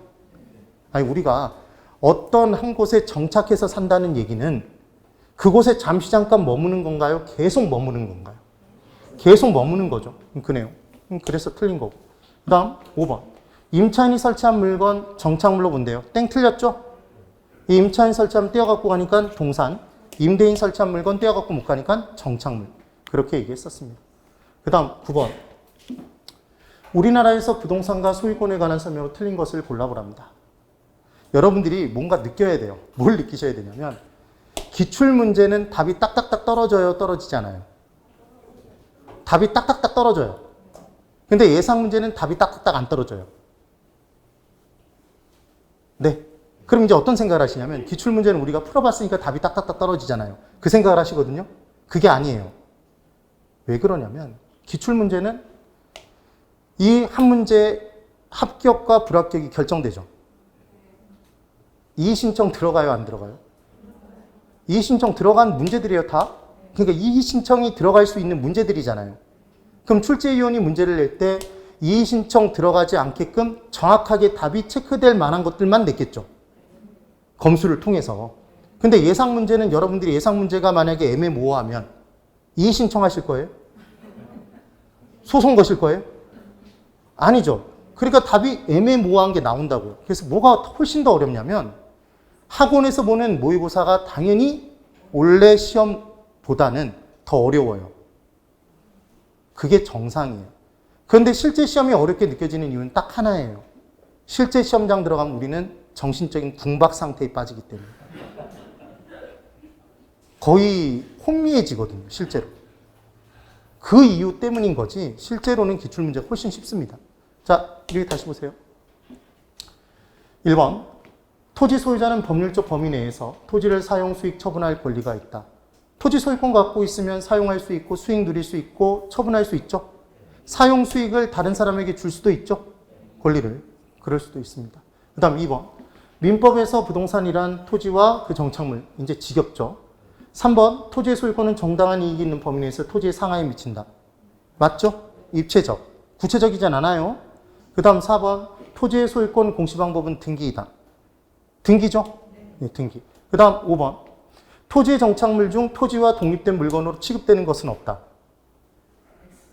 아니 우리가 어떤 한 곳에 정착해서 산다는 얘기는 그곳에 잠시 잠깐 머무는 건가요? 계속 머무는 건가요? 계속 머무는 거죠. 그네요. 그래서 틀린 거고. 그 다음 5번. 임차인이 설치한 물건 정착물로 본대요. 땡 틀렸죠? 이 임차인 설치하면 떼어갖고 가니까 동산. 임대인 설치한 물건 떼어갖고 못 가니까 정착물. 그렇게 얘기했었습니다. 그 다음 9번. 우리나라에서 부동산과 소유권에 관한 설명으로 틀린 것을 골라보랍니다. 여러분들이 뭔가 느껴야 돼요. 뭘 느끼셔야 되냐면 기출문제는 답이 딱딱딱 떨어져요? 떨어지지 않아요? 답이 딱딱딱 떨어져요. 근데 예상문제는 답이 딱딱딱 안 떨어져요. 네. 그럼 이제 어떤 생각을 하시냐면 기출문제는 우리가 풀어봤으니까 답이 딱딱딱 떨어지잖아요. 그 생각을 하시거든요. 그게 아니에요. 왜 그러냐면 기출문제는 이 한 문제 합격과 불합격이 결정되죠. 이의신청 들어가요? 안 들어가요? 이의신청 들어간 문제들이에요, 다. 그러니까 이의신청이 들어갈 수 있는 문제들이잖아요. 그럼 출제위원이 문제를 낼 때 이의신청 들어가지 않게끔 정확하게 답이 체크될 만한 것들만 냈겠죠. 검수를 통해서. 근데 예상 문제는 여러분들이 예상 문제가 만약에 애매모호하면 이의신청하실 거예요? 소송 거실 거예요? 아니죠. 그러니까 답이 애매모호한 게 나온다고요. 그래서 뭐가 훨씬 더 어렵냐면 학원에서 보는 모의고사가 당연히 원래 시험보다는 더 어려워요. 그게 정상이에요. 그런데 실제 시험이 어렵게 느껴지는 이유는 딱 하나예요. 실제 시험장 들어가면 우리는 정신적인 궁박 상태에 빠지기 때문에. 거의 혼미해지거든요, 실제로. 그 이유 때문인 거지 실제로는 기출문제가 훨씬 쉽습니다. 자, 여기 다시 보세요. 1번. 토지 소유자는 법률적 범위 내에서 토지를 사용, 수익, 처분할 권리가 있다. 토지 소유권 갖고 있으면 사용할 수 있고 수익 누릴 수 있고 처분할 수 있죠. 사용 수익을 다른 사람에게 줄 수도 있죠. 권리를. 그럴 수도 있습니다. 그 다음 2번. 민법에서 부동산이란 토지와 그 정착물, 이제 지겹죠. 3번, 토지의 소유권은 정당한 이익이 있는 범위 내에서 토지의 상하에 미친다. 맞죠? 입체적. 구체적이진 않아요. 그 다음 4번, 토지의 소유권 공시 방법은 등기이다. 등기죠? 네, 등기. 그 다음 5번, 토지의 정착물 중 토지와 독립된 물건으로 취급되는 것은 없다.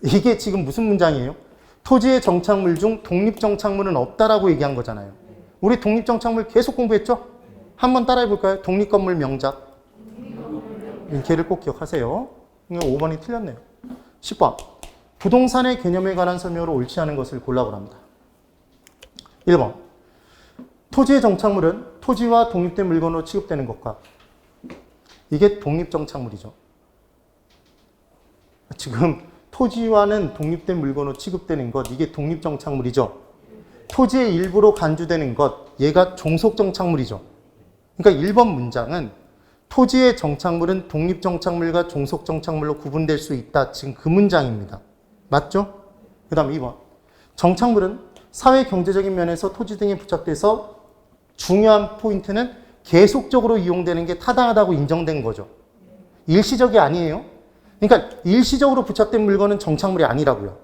이게 지금 무슨 문장이에요? 토지의 정착물 중 독립정착물은 없다라고 얘기한 거잖아요. 우리 독립정착물 계속 공부했죠? 한번 따라해 볼까요? 독립건물 명작. 걔를 꼭 기억하세요. 5번이 틀렸네요. 10번. 부동산의 개념에 관한 설명으로 옳지 않은 것을 골라보랍니다. 1번. 토지의 정착물은 토지와 독립된 물건으로 취급되는 것과 이게 독립정착물이죠. 지금 토지와는 독립된 물건으로 취급되는 것, 이게 독립정착물이죠. 토지의 일부로 간주되는 것, 얘가 종속정착물이죠. 그러니까 1번 문장은 토지의 정착물은 독립정착물과 종속정착물로 구분될 수 있다. 지금 그 문장입니다. 맞죠? 그 다음 2번. 정착물은 사회 경제적인 면에서 토지 등에 부착돼서 중요한 포인트는 계속적으로 이용되는 게 타당하다고 인정된 거죠. 일시적이 아니에요. 그러니까 일시적으로 부착된 물건은 정착물이 아니라고요.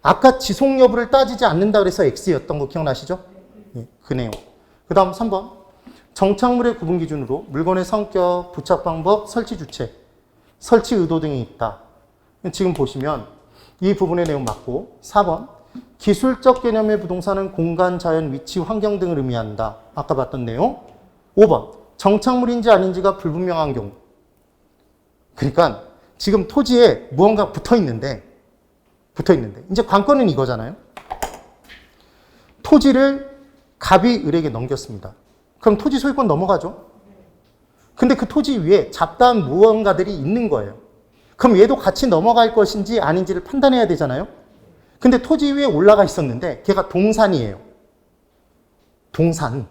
아까 지속 여부를 따지지 않는다 그래서 X였던 거 기억나시죠? 네, 그 내용. 그 다음 3번. 정착물의 구분 기준으로 물건의 성격, 부착 방법, 설치 주체, 설치 의도 등이 있다. 지금 보시면 이 부분의 내용 맞고 4번. 기술적 개념의 부동산은 공간, 자연, 위치, 환경 등을 의미한다. 아까 봤던 내용. 5번. 정착물인지 아닌지가 불분명한 경우. 그러니까 지금 토지에 무언가 붙어 있는데 이제 관건은 이거잖아요. 토지를 갑이 을에게 넘겼습니다. 그럼 토지 소유권 넘어가죠. 근데 그 토지 위에 잡다한 무언가들이 있는 거예요. 그럼 얘도 같이 넘어갈 것인지 아닌지를 판단해야 되잖아요. 근데 토지 위에 올라가 있었는데 걔가 동산이에요. 동산.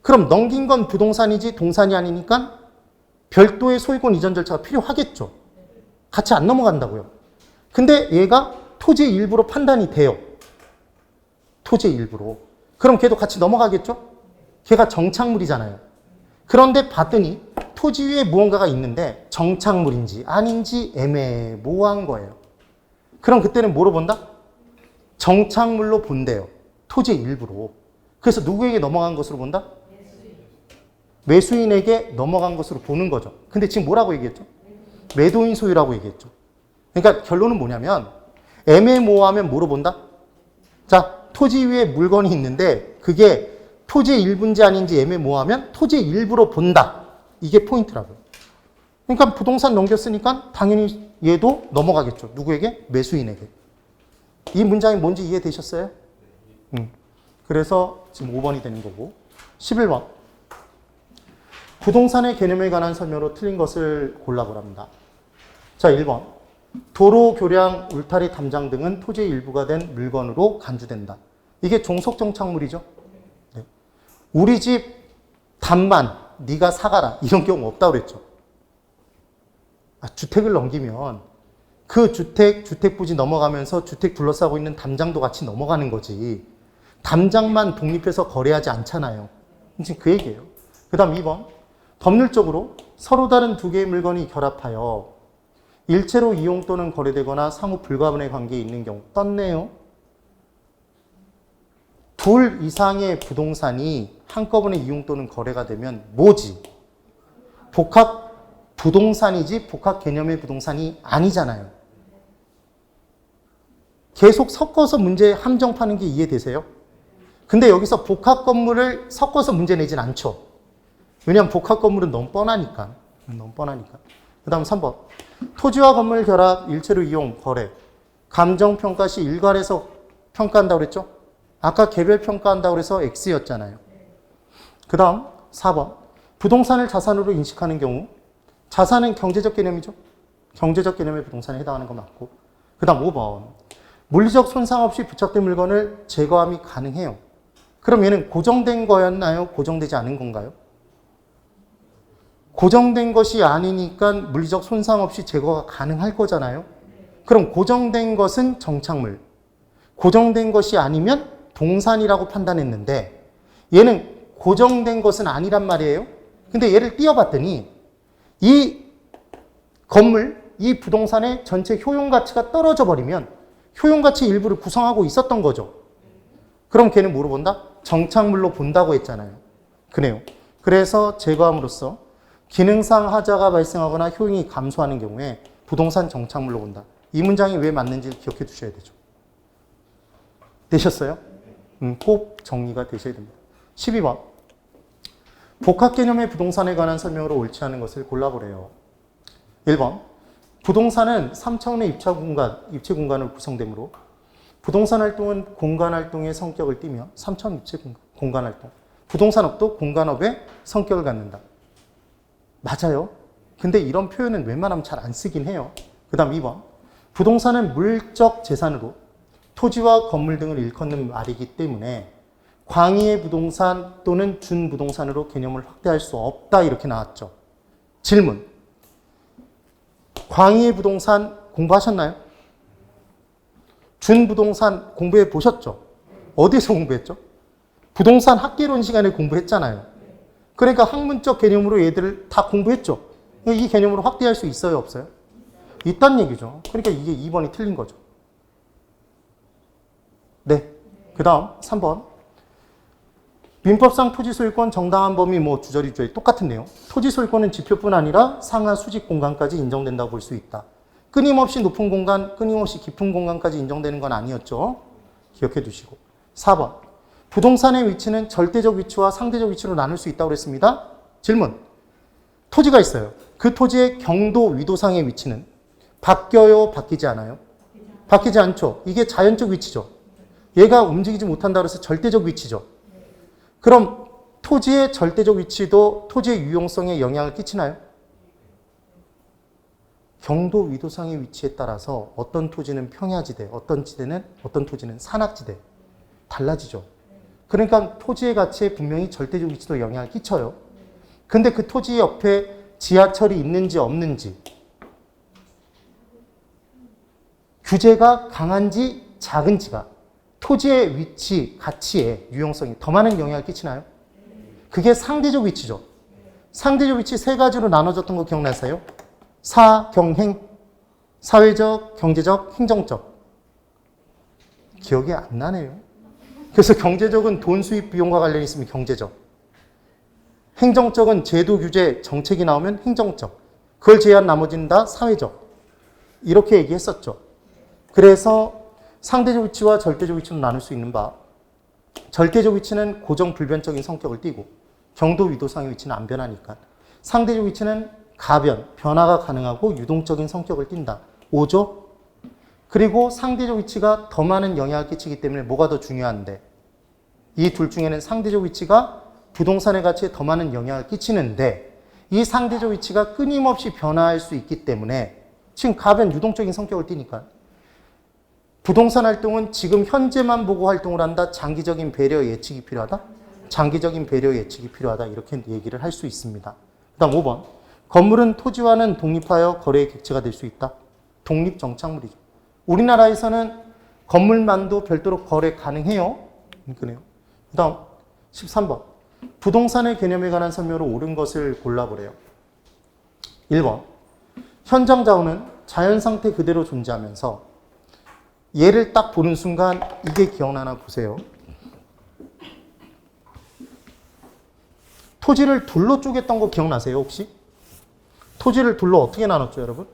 그럼 넘긴 건 부동산이지 동산이 아니니까 별도의 소유권 이전 절차가 필요하겠죠. 같이 안 넘어간다고요. 근데 얘가 토지의 일부로 판단이 돼요. 토지의 일부로. 그럼 걔도 같이 넘어가겠죠? 걔가 정착물이잖아요. 그런데 봤더니 토지 위에 무언가가 있는데 정착물인지 아닌지 애매모호한 거예요. 그럼 그때는 뭐로 본다? 정착물로 본대요. 토지의 일부로. 그래서 누구에게 넘어간 것으로 본다? 매수인에게 넘어간 것으로 보는 거죠. 근데 지금 뭐라고 얘기했죠? 매도인 소유라고 얘기했죠. 그러니까 결론은 뭐냐면 애매모호하면 뭐로 본다? 자, 토지 위에 물건이 있는데 그게 토지의 일부인지 아닌지 애매모호하면 토지의 일부로 본다. 이게 포인트라고요. 그러니까 부동산 넘겼으니까 당연히 얘도 넘어가겠죠. 누구에게? 매수인에게. 이 문장이 뭔지 이해되셨어요? 그래서 지금 5번이 되는 거고. 11번. 부동산의 개념에 관한 설명으로 틀린 것을 골라보랍니다. 자, 1번. 도로, 교량, 울타리, 담장 등은 토지의 일부가 된 물건으로 간주된다. 이게 종속정착물이죠. 네. 우리 집 담만 네가 사가라. 이런 경우 없다고 그랬죠. 주택을 넘기면 그 주택 부지 넘어가면서 주택 둘러싸고 있는 담장도 같이 넘어가는 거지. 담장만 독립해서 거래하지 않잖아요. 지금 그 얘기예요. 그 다음 2번. 법률적으로 서로 다른 두 개의 물건이 결합하여 일체로 이용 또는 거래되거나 상호 불가분의 관계에 있는 경우. 떴네요. 둘 이상의 부동산이 한꺼번에 이용 또는 거래가 되면 뭐지? 복합 부동산이지 복합 개념의 부동산이 아니잖아요. 계속 섞어서 문제 함정 파는 게 이해되세요? 근데 여기서 복합 건물을 섞어서 문제 내진 않죠. 왜냐하면 복합 건물은 너무 뻔하니까. 그 다음 3번. 토지와 건물 결합, 일체로 이용, 거래. 감정평가 시 일괄해서 평가한다고 그랬죠? 아까 개별 평가한다고 그래서 X였잖아요. 그 다음 4번. 부동산을 자산으로 인식하는 경우. 자산은 경제적 개념이죠. 경제적 개념의 부동산에 해당하는 거 맞고. 그 다음 5번. 물리적 손상 없이 부착된 물건을 제거함이 가능해요. 그럼 얘는 고정된 거였나요? 고정되지 않은 건가요? 고정된 것이 아니니까 물리적 손상 없이 제거가 가능할 거잖아요. 그럼 고정된 것은 정착물. 고정된 것이 아니면 동산이라고 판단했는데 얘는 고정된 것은 아니란 말이에요. 근데 얘를 띄워봤더니 이 건물, 이 부동산의 전체 효용 가치가 떨어져 버리면 효용 가치 일부를 구성하고 있었던 거죠. 그럼 걔는 뭐로 본다? 정착물로 본다고 했잖아요. 그래요. 그래서 제거함으로써 기능상 하자가 발생하거나 효용이 감소하는 경우에 부동산 정착물로 본다. 이 문장이 왜 맞는지 기억해 두셔야 되죠. 되셨어요? 꼭 정리가 되셔야 됩니다. 12번. 복합 개념의 부동산에 관한 설명으로 옳지 않은 것을 골라보래요. 1번. 부동산은 3차원의 입체 공간으로 구성되므로 부동산 활동은 공간 활동의 성격을 띠며 3차원 입체 공간 활동. 부동산업도 공간업의 성격을 갖는다. 맞아요. 근데 이런 표현은 웬만하면 잘 안 쓰긴 해요. 그 다음 2번. 부동산은 물적 재산으로 토지와 건물 등을 일컫는 말이기 때문에 광의의 부동산 또는 준부동산으로 개념을 확대할 수 없다. 이렇게 나왔죠. 질문. 광의의 부동산 공부하셨나요? 준부동산 공부해 보셨죠? 어디에서 공부했죠? 부동산 학개론 시간에 공부했잖아요. 그러니까 학문적 개념으로 얘들을 다 공부했죠. 이 개념으로 확대할 수 있어요, 없어요? 있단 얘기죠. 그러니까 이게 2번이 틀린 거죠. 네. 그 다음 3번. 민법상 토지소유권 정당한 범위 주저리 똑같은 내용. 토지소유권은 지표뿐 아니라 상하 수직 공간까지 인정된다고 볼 수 있다. 끊임없이 높은 공간, 끊임없이 깊은 공간까지 인정되는 건 아니었죠. 기억해 두시고. 4번. 부동산의 위치는 절대적 위치와 상대적 위치로 나눌 수 있다고 그랬습니다. 질문. 토지가 있어요. 그 토지의 경도, 위도상의 위치는 바뀌어요? 바뀌지 않아요? 바뀌지 않죠. 이게 자연적 위치죠. 얘가 움직이지 못한다 그래서 절대적 위치죠. 그럼 토지의 절대적 위치도 토지의 유용성에 영향을 끼치나요? 경도, 위도상의 위치에 따라서 어떤 토지는 평야지대, 어떤 토지는 산악지대 달라지죠. 그러니까 토지의 가치에 분명히 절대적 위치도 영향을 끼쳐요. 근데 그 토지 옆에 지하철이 있는지 없는지, 규제가 강한지 작은지가 토지의 위치, 가치에 유용성이 더 많은 영향을 끼치나요? 그게 상대적 위치죠. 상대적 위치 세 가지로 나눠졌던 거 기억나세요? 사, 경, 행. 사회적, 경제적, 행정적. 기억이 안 나네요. 그래서 경제적은 돈 수입 비용과 관련이 있으면 경제적. 행정적은 제도 규제 정책이 나오면 행정적. 그걸 제외한 나머지는 다 사회적. 이렇게 얘기했었죠. 그래서 상대적 위치와 절대적 위치로 나눌 수 있는 바, 절대적 위치는 고정 불변적인 성격을 띠고 경도 위도상의 위치는 안 변하니까, 상대적 위치는 가변, 변화가 가능하고 유동적인 성격을 띈다. 5죠? 그리고 상대적 위치가 더 많은 영향을 끼치기 때문에 뭐가 더 중요한데, 이 둘 중에는 상대적 위치가 부동산의 가치에 더 많은 영향을 끼치는데 이 상대적 위치가 끊임없이 변화할 수 있기 때문에, 지금 가변 유동적인 성격을 띠니까 부동산 활동은 지금 현재만 보고 활동을 한다. 장기적인 배려 예측이 필요하다. 장기적인 배려 예측이 필요하다. 이렇게 얘기를 할 수 있습니다. 그 다음 5번. 건물은 토지와는 독립하여 거래의 객체가 될 수 있다. 독립 정착물이죠. 우리나라에서는 건물만도 별도로 거래 가능해요. 그래요. 그 다음 13번. 부동산의 개념에 관한 설명으로 옳은 것을 골라보래요. 1번. 현장 자원은 자연 상태 그대로 존재하면서, 얘를 딱 보는 순간 이게 기억나나 보세요. 토지를 둘로 쪼갰던 거 기억나세요, 혹시? 토지를 둘로 어떻게 나눴죠, 여러분?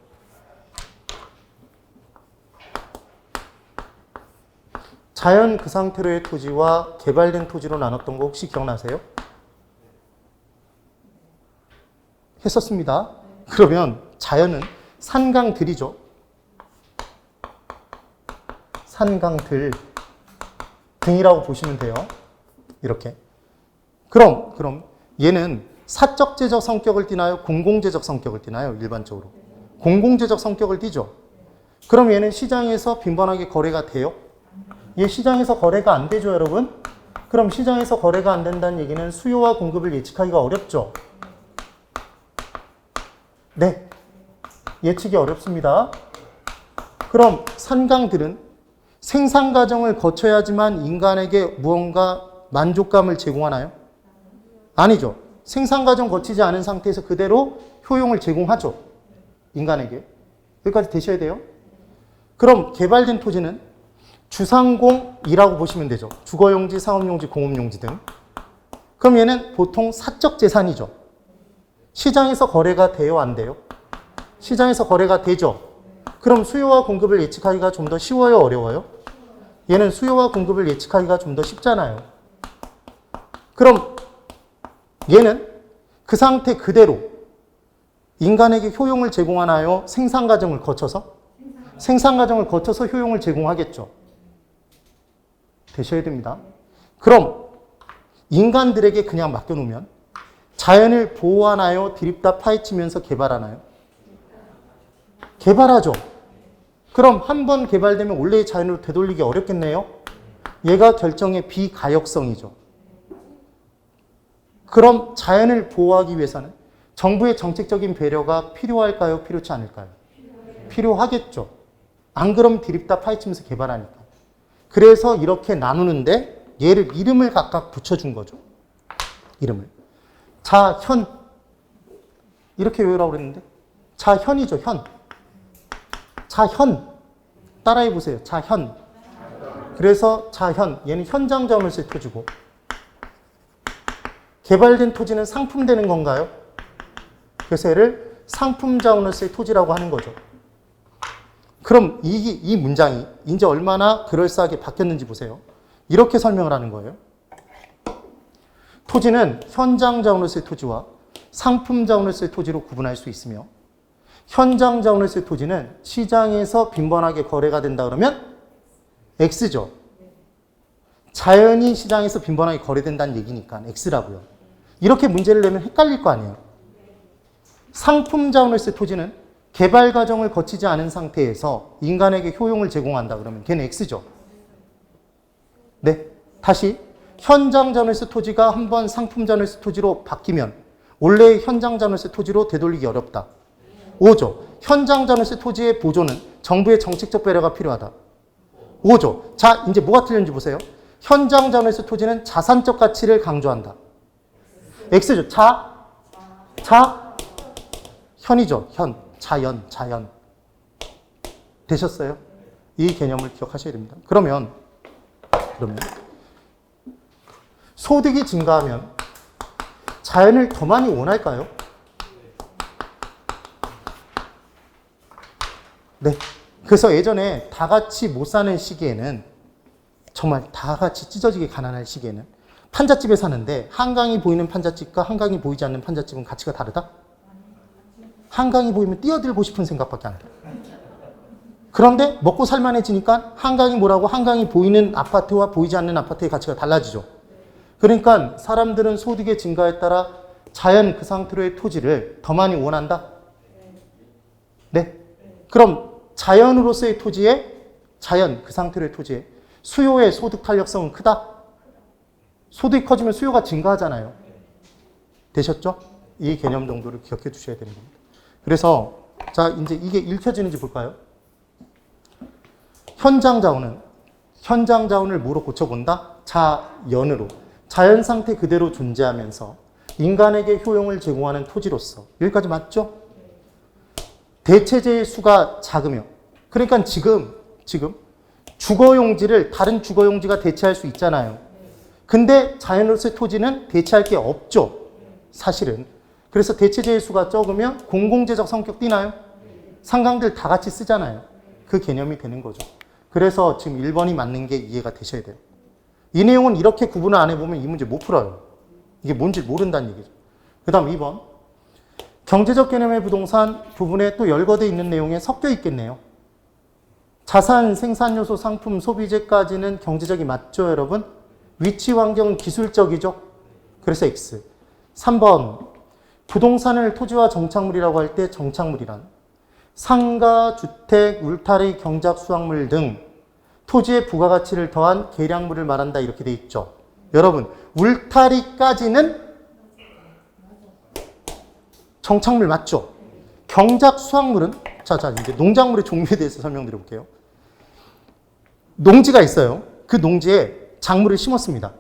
자연 그 상태로의 토지와 개발된 토지로 나눴던 거 혹시 기억나세요? 했었습니다. 그러면 자연은 산강들이죠. 산강들 등이라고 보시면 돼요. 이렇게. 그럼 얘는 사적재적 성격을 띠나요? 공공재적 성격을 띠나요? 일반적으로. 공공재적 성격을 띠죠. 그럼 얘는 시장에서 빈번하게 거래가 돼요? 얘 시장에서 거래가 안 되죠, 여러분? 그럼 시장에서 거래가 안 된다는 얘기는 수요와 공급을 예측하기가 어렵죠? 네. 예측이 어렵습니다. 그럼 산강들은 생산 과정을 거쳐야지만 인간에게 무언가 만족감을 제공하나요? 아니죠. 생산 과정 거치지 않은 상태에서 그대로 효용을 제공하죠. 인간에게. 여기까지 되셔야 돼요. 그럼 개발된 토지는 주상공이라고 보시면 되죠. 주거용지, 상업용지, 공업용지 등. 그럼 얘는 보통 사적 재산이죠. 시장에서 거래가 돼요, 안 돼요? 시장에서 거래가 되죠. 그럼 수요와 공급을 예측하기가 좀 더 쉬워요, 어려워요? 얘는 수요와 공급을 예측하기가 좀 더 쉽잖아요. 그럼 얘는 그 상태 그대로 인간에게 효용을 제공하나요? 생산 과정을 거쳐서? 생산 과정을 거쳐서 효용을 제공하겠죠. 되셔야 됩니다. 그럼 인간들에게 그냥 맡겨놓으면 자연을 보호하나요? 드립다 파헤치면서 개발하나요? 개발하죠. 그럼 한 번 개발되면 원래의 자연으로 되돌리기 어렵겠네요. 얘가 결정의 비가역성이죠. 그럼 자연을 보호하기 위해서는 정부의 정책적인 배려가 필요할까요? 필요치 않을까요? 필요하겠죠. 안 그럼 드립다 파헤치면서 개발하니까. 그래서 이렇게 나누는데 얘를 이름을 각각 붙여준 거죠. 이름을. 자현. 이렇게 외우라고 그랬는데 자현이죠. 현. 자현. 따라해 보세요. 자현. 그래서 자현. 얘는 현장 자원을세 토지고 개발된 토지는 상품되는 건가요? 그래서 얘를 상품 자원을세 토지라고 하는 거죠. 그럼 이 문장이 이제 얼마나 그럴싸하게 바뀌었는지 보세요. 이렇게 설명을 하는 거예요. 토지는 현장 자원을세 토지와 상품 자원을세 토지로 구분할 수 있으며 현장 자원을세 토지는 시장에서 빈번하게 거래가 된다 그러면 X죠. 자연이 시장에서 빈번하게 거래된다는 얘기니까 X라고요. 이렇게 문제를 내면 헷갈릴 거 아니에요. 상품 자원을세 토지는 개발 과정을 거치지 않은 상태에서 인간에게 효용을 제공한다 그러면 걔는 X죠. 네, 다시 현장 자원을세 토지가 한번 상품 자원을세 토지로 바뀌면 원래의 현장 자원을세 토지로 되돌리기 어렵다. 5조. 현장 자원을세 토지의 보존은 정부의 정책적 배려가 필요하다. 5조. 자, 이제 뭐가 틀렸는지 보세요. 현장 자원을세 토지는 자산적 가치를 강조한다. X죠. 현이죠. 현. 자연. 되셨어요? 이 개념을 기억하셔야 됩니다. 그러면 소득이 증가하면 자연을 더 많이 원할까요? 네. 그래서 예전에 다 같이 못 사는 시기에는 정말 다 같이 찢어지게 가난할 시기에는 판잣집에 사는데 한강이 보이는 판잣집과 한강이 보이지 않는 판잣집은 가치가 다르다? 한강이 보이면 뛰어들고 싶은 생각밖에 안 해요. 그런데 먹고 살만해지니까 한강이 뭐라고 한강이 보이는 아파트와 보이지 않는 아파트의 가치가 달라지죠. 그러니까 사람들은 소득의 증가에 따라 자연 그 상태로의 토지를 더 많이 원한다? 네. 그럼 자연으로서의 토지에 자연 그 상태로의 토지에 수요의 소득 탄력성은 크다? 소득이 커지면 수요가 증가하잖아요. 되셨죠? 이 개념 정도를 기억해 주셔야 되는 겁니다. 그래서 자 이제 이게 읽혀지는지 볼까요? 현장 자원을 뭐로 고쳐본다? 자연으로. 자연 상태 그대로 존재하면서 인간에게 효용을 제공하는 토지로서. 여기까지 맞죠? 대체재의 수가 작으며. 그러니까 지금 주거용지를 다른 주거용지가 대체할 수 있잖아요. 근데 자연으로서의 토지는 대체할 게 없죠. 사실은. 그래서 대체재의 수가 적으면 공공재적 성격 띠나요? 상강들 다 같이 쓰잖아요. 그 개념이 되는 거죠. 그래서 지금 1번이 맞는 게 이해가 되셔야 돼요. 이 내용은 이렇게 구분을 안 해보면 이 문제 못 풀어요. 이게 뭔지 모른다는 얘기죠. 그 다음 2번. 경제적 개념의 부동산 부분에 또 열거되어 있는 내용에 섞여 있겠네요. 자산, 생산 요소, 상품, 소비재까지는 경제적이 맞죠, 여러분? 위치 환경은 기술적이죠? 그래서 X. 3번. 부동산을 토지와 정착물이라고 할 때 정착물이란 상가, 주택, 울타리, 경작, 수확물 등 토지의 부가가치를 더한 계량물을 말한다 이렇게 돼 있죠. 여러분, 울타리까지는 정착물 맞죠? 경작, 수확물은 자 이제 농작물의 종류에 대해서 설명드려 볼게요. 농지가 있어요. 그 농지에 작물을 심었습니다.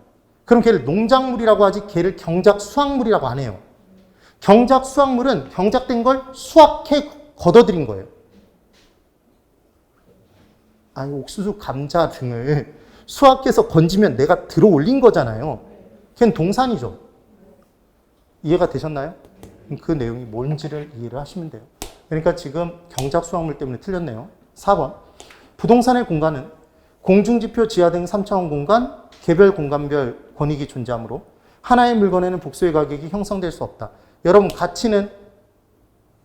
그럼 걔를 농작물이라고 하지 걔를 경작 수확물이라고 안 해요. 경작 수확물은 경작된 걸 수확해 걷어들인 거예요. 아니 옥수수, 감자 등을 수확해서 건지면 내가 들어 올린 거잖아요. 걔는 동산이죠. 이해가 되셨나요? 그 내용이 뭔지를 이해를 하시면 돼요. 그러니까 지금 경작 수확물 때문에 틀렸네요. 4번. 부동산의 공간은 공중지표 지하 등 3차원 공간, 개별 공간별 권익이 존재하므로 하나의 물건에는 복수의 가격이 형성될 수 없다. 여러분 가치는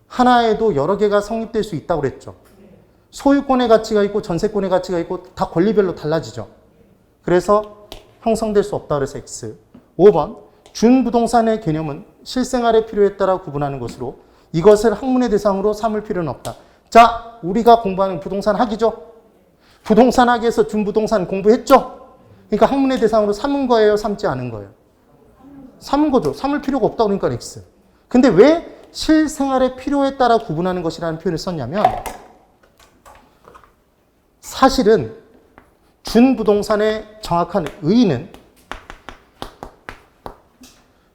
하나에도 여러 개가 성립될 수 있다고 그랬죠. 소유권의 가치가 있고 전세권의 가치가 있고 다 권리별로 달라지죠. 그래서 형성될 수 없다 그래서 X. 5번. 준부동산의 개념은 실생활의 필요에 따라 구분하는 것으로 이것을 학문의 대상으로 삼을 필요는 없다. 자, 우리가 공부하는 부동산 학이죠. 부동산 학에서 준부동산 공부했죠. 그러니까 학문의 대상으로 삼은 거예요, 삼지 않은 거예요? 삼은 거죠. 삼을 필요가 없다 그러니까 X. 근데 왜 실생활의 필요에 따라 구분하는 것이라는 표현을 썼냐면 사실은 준부동산의 정확한 의의는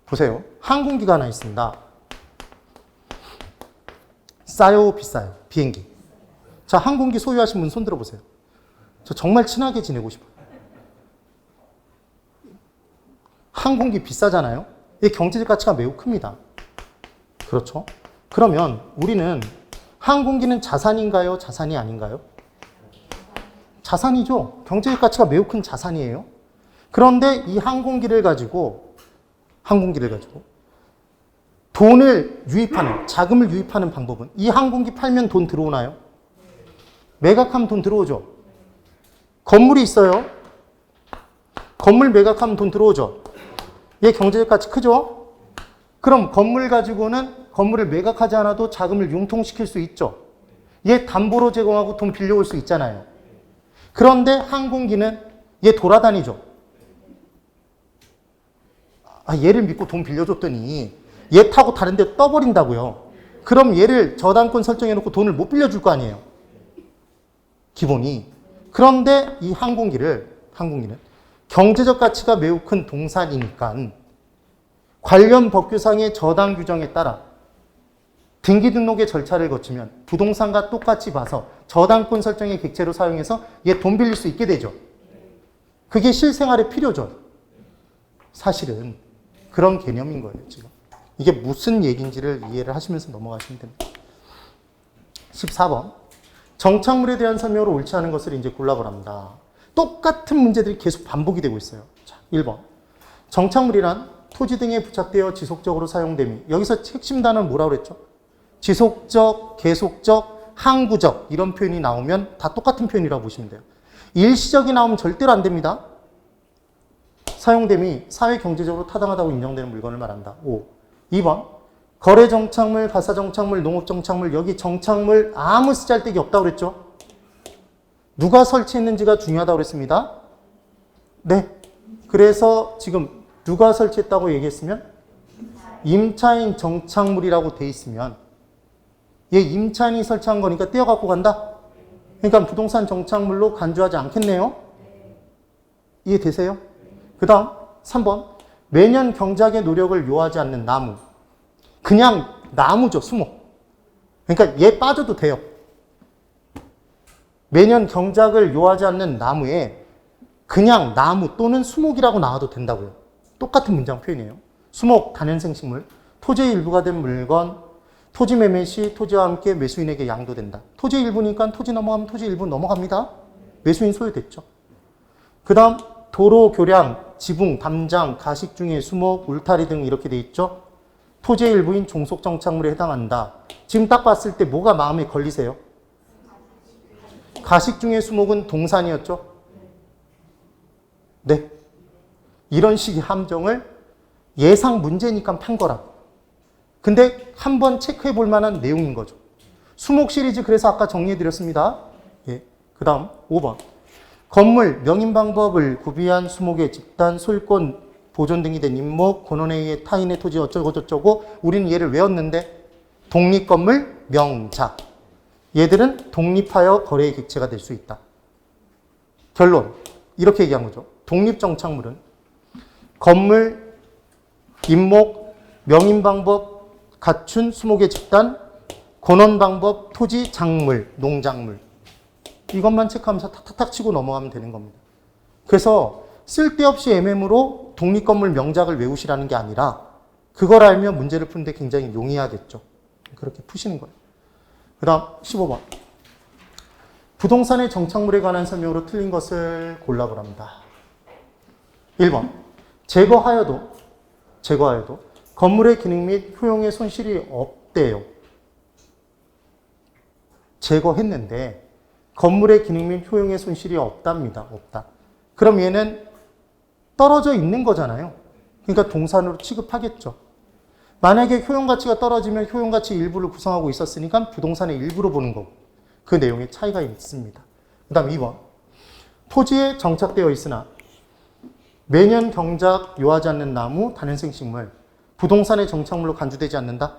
보세요. 항공기가 하나 있습니다. 싸요, 비싸요? 비행기. 자, 항공기 소유하신 분 손 들어보세요. 저 정말 친하게 지내고 싶어요. 항공기 비싸잖아요? 이 경제적 가치가 매우 큽니다. 그렇죠? 그러면 우리는 항공기는 자산인가요? 자산이 아닌가요? 자산이죠. 경제적 가치가 매우 큰 자산이에요. 그런데 이 항공기를 가지고 돈을 유입하는, 자금을 유입하는 방법은 이 항공기 팔면 돈 들어오나요? 매각하면 돈 들어오죠. 건물이 있어요. 건물 매각하면 돈 들어오죠. 얘 경제적 가치 크죠? 그럼 건물 가지고는 건물을 매각하지 않아도 자금을 융통시킬 수 있죠. 얘 담보로 제공하고 돈 빌려올 수 있잖아요. 그런데 항공기는 얘 돌아다니죠. 얘를 믿고 돈 빌려줬더니 얘 타고 다른 데 떠버린다고요. 그럼 얘를 저당권 설정해놓고 돈을 못 빌려줄 거 아니에요. 기본이. 그런데 이 항공기는 경제적 가치가 매우 큰 동산이니까 관련 법규상의 저당 규정에 따라 등기 등록의 절차를 거치면 부동산과 똑같이 봐서 저당권 설정의 객체로 사용해서 얘 돈 빌릴 수 있게 되죠. 그게 실생활의 필요죠. 사실은 그런 개념인 거예요, 지금. 이게 무슨 얘기인지를 이해를 하시면서 넘어가시면 됩니다. 14번. 정착물에 대한 설명으로 옳지 않은 것을 이제 골라보랍니다. 똑같은 문제들이 계속 반복이 되고 있어요. 자, 1번. 정착물이란 토지 등에 부착되어 지속적으로 사용됨이. 여기서 핵심 단어는 뭐라고 그랬죠? 지속적, 계속적, 항구적 이런 표현이 나오면 다 똑같은 표현이라고 보시면 돼요. 일시적이 나오면 절대로 안 됩니다. 사용됨이 사회 경제적으로 타당하다고 인정되는 물건을 말한다. 5. 2번. 거래 정착물, 가사 정착물, 농업 정착물, 여기 정착물 아무 쓰잘데기 없다고 그랬죠? 누가 설치했는지가 중요하다고 그랬습니다. 네. 그래서 지금 누가 설치했다고 얘기했으면 임차인 정착물이라고 돼 있으면 얘 임차인이 설치한 거니까 떼어갖고 간다? 그러니까 부동산 정착물로 간주하지 않겠네요? 이해되세요? 그 다음 3번. 매년 경작의 노력을 요하지 않는 나무. 그냥 나무죠, 수목. 그러니까 얘 빠져도 돼요. 매년 경작을 요하지 않는 나무에 그냥 나무 또는 수목이라고 나와도 된다고요. 똑같은 문장 표현이에요. 수목, 다년생 식물, 토지의 일부가 된 물건, 토지 매매 시 토지와 함께 매수인에게 양도된다. 토지 일부니까 토지 넘어가면 토지 일부 넘어갑니다. 매수인 소유됐죠. 그 다음 도로, 교량, 지붕, 담장, 가식 중에 수목, 울타리 등 이렇게 돼 있죠. 토지의 일부인 종속 정착물에 해당한다. 지금 딱 봤을 때 뭐가 마음에 걸리세요? 가식 중에 수목은 동산이었죠. 네. 이런 식의 함정을 예상 문제니까 판 거라고. 근데 한번 체크해 볼 만한 내용인 거죠. 수목 시리즈 그래서 아까 정리해 드렸습니다. 예. 그 다음 5번. 건물, 명인 방법을 구비한 수목의 집단, 소유권, 보존 등이 된 임목, 권원에 의해 타인의 토지 어쩌고 저쩌고 우리는 얘를 외웠는데 독립건물, 명자. 얘들은 독립하여 거래의 객체가 될 수 있다. 결론. 이렇게 얘기한 거죠. 독립정착물은 건물, 임목, 명인방법 갖춘 20개 집단, 권원방법, 토지, 작물, 농작물. 이것만 체크하면서 탁탁탁 치고 넘어가면 되는 겁니다. 그래서 쓸데없이 MM으로 독립건물 명작을 외우시라는 게 아니라 그걸 알면 문제를 푸는데 굉장히 용이하겠죠. 그렇게 푸시는 거예요. 그 다음 15번. 부동산의 정착물에 관한 설명으로 틀린 것을 골라보랍니다. 1번. 제거하여도 건물의 기능 및 효용에 손실이 없대요. 제거했는데 건물의 기능 및 효용에 손실이 없답니다. 없다. 그럼 얘는 떨어져 있는 거잖아요. 그러니까 동산으로 취급하겠죠. 만약에 효용가치가 떨어지면 효용가치 일부를 구성하고 있었으니까 부동산의 일부로 보는 거고 그 내용에 차이가 있습니다. 그 다음 2번. 토지에 정착되어 있으나 매년 경작 요하지 않는 나무, 다년생 식물, 부동산의 정착물로 간주되지 않는다.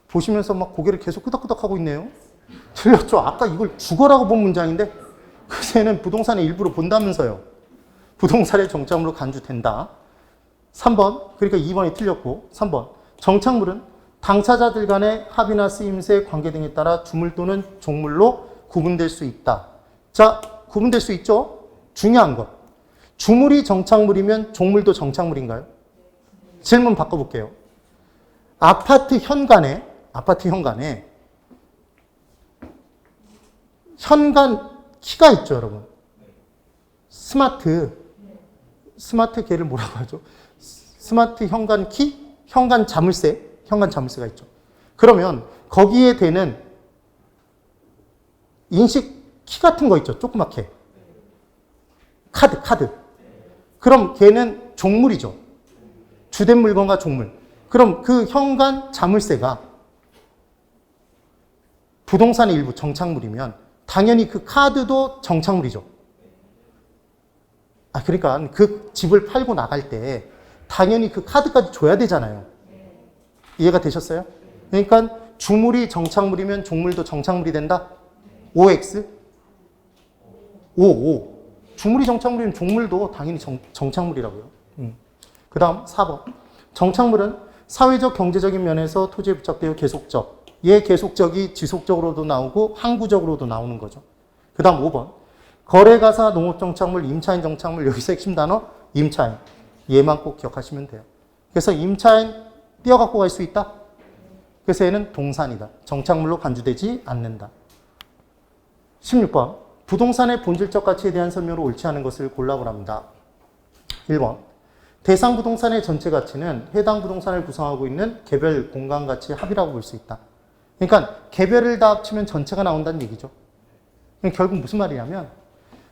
보시면서 막 고개를 계속 끄덕끄덕하고 있네요. 틀렸죠? 아까 이걸 주거라고 본 문장인데 그새는 부동산의 일부로 본다면서요. 부동산의 정착물로 간주된다. 3번, 그러니까 2번이 틀렸고 3번. 정착물은 당차자들 간의 합의나 쓰임새, 관계 등에 따라 주물 또는 종물로 구분될 수 있다. 자, 구분될 수 있죠? 중요한 것. 주물이 정착물이면 종물도 정착물인가요? 질문 바꿔볼게요. 아파트 현관에 현관 키가 있죠, 여러분. 스마트 걔를 뭐라고 하죠? 스마트 현관 키? 현관 자물쇠가 있죠. 그러면 거기에 되는 인식 키 같은 거 있죠, 조그맣게. 카드. 그럼 걔는 종물이죠. 주된 물건과 종물. 그럼 그 현관 자물쇠가 부동산의 일부 정착물이면 당연히 그 카드도 정착물이죠. 그러니까 그 집을 팔고 나갈 때 당연히 그 카드까지 줘야 되잖아요. 이해가 되셨어요? 그러니까 주물이 정착물이면 종물도 정착물이 된다. OX? O. 주물이 정착물이면 종물도 당연히 정착물이라고요. 그 다음 4번. 정착물은 사회적, 경제적인 면에서 토지에 부착되어 계속적. 얘 계속적이 지속적으로도 나오고 항구적으로도 나오는 거죠. 그 다음 5번. 거래가사, 농업정착물, 임차인 정착물. 여기서 핵심 단어 임차인. 얘만 꼭 기억하시면 돼요. 그래서 임차인 띄어갖고 갈 수 있다. 그래서 얘는 동산이다. 정착물로 간주되지 않는다. 16번. 부동산의 본질적 가치에 대한 설명으로 옳지 않은 것을 골라보랍니다. 1번. 대상 부동산의 전체 가치는 해당 부동산을 구성하고 있는 개별 공간 가치의 합이라고 볼 수 있다. 그러니까 개별을 다 합치면 전체가 나온다는 얘기죠. 결국 무슨 말이냐면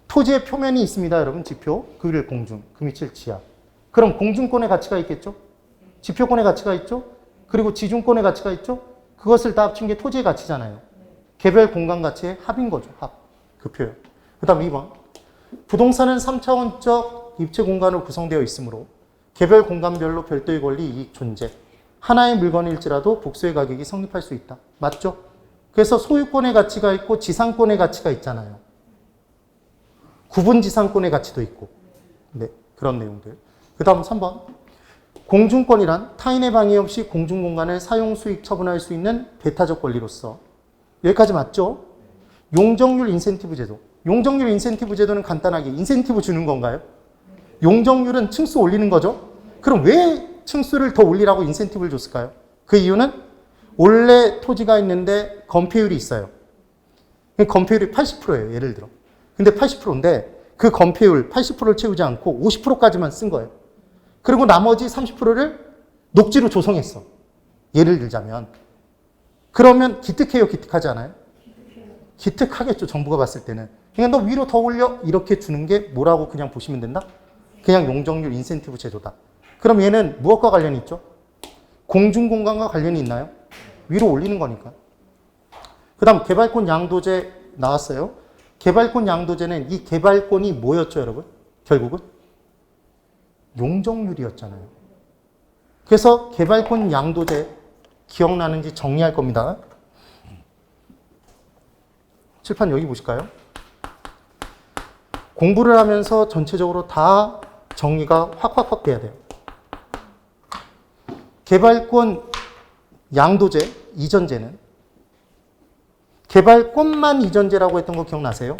토지의 표면이 있습니다, 여러분. 지표, 그릴 공중, 금이칠 지하. 그럼 공중권의 가치가 있겠죠? 지표권의 가치가 있죠? 그리고 지중권의 가치가 있죠? 그것을 다 합친 게 토지의 가치잖아요. 개별 공간 가치의 합인 거죠. 합. 그 표현. 그 다음 2번. 부동산은 3차원적 입체 공간으로 구성되어 있으므로 개별 공간별로 별도의 권리, 이익 존재. 하나의 물건일지라도 복수의 가격이 성립할 수 있다. 맞죠? 그래서 소유권의 가치가 있고 지상권의 가치가 있잖아요. 구분지상권의 가치도 있고. 네, 그런 내용들. 그 다음 3번. 공중권이란 타인의 방해 없이 공중공간을 사용, 수익, 처분할 수 있는 배타적 권리로서. 여기까지 맞죠? 용적률 인센티브 제도. 용적률 인센티브 제도는 간단하게 인센티브 주는 건가요? 용적률은 층수 올리는 거죠? 그럼 왜 층수를 더 올리라고 인센티브를 줬을까요? 그 이유는 원래 토지가 있는데 건폐율이 있어요. 건폐율이 80%예요, 예를 들어. 근데 80%인데 그 건폐율 80%를 채우지 않고 50%까지만 쓴 거예요. 그리고 나머지 30%를 녹지로 조성했어. 예를 들자면. 그러면 기특해요, 기특하지 않아요? 기특하겠죠, 정부가 봤을 때는. 그러니까 너 위로 더 올려? 이렇게 주는 게 뭐라고 그냥 보시면 된다? 그냥 용적률 인센티브 제도다. 그럼 얘는 무엇과 관련이 있죠? 공중공간과 관련이 있나요? 위로 올리는 거니까. 그 다음 개발권 양도제 나왔어요. 개발권 양도제는 이 개발권이 뭐였죠, 여러분? 결국은? 용적률이었잖아요. 그래서 개발권 양도제 기억나는지 정리할 겁니다. 칠판 여기 보실까요? 공부를 하면서 전체적으로 다 정리가 확 돼야 돼요. 개발권 양도제, 이전제는 개발권만 이전제라고 했던 거 기억나세요?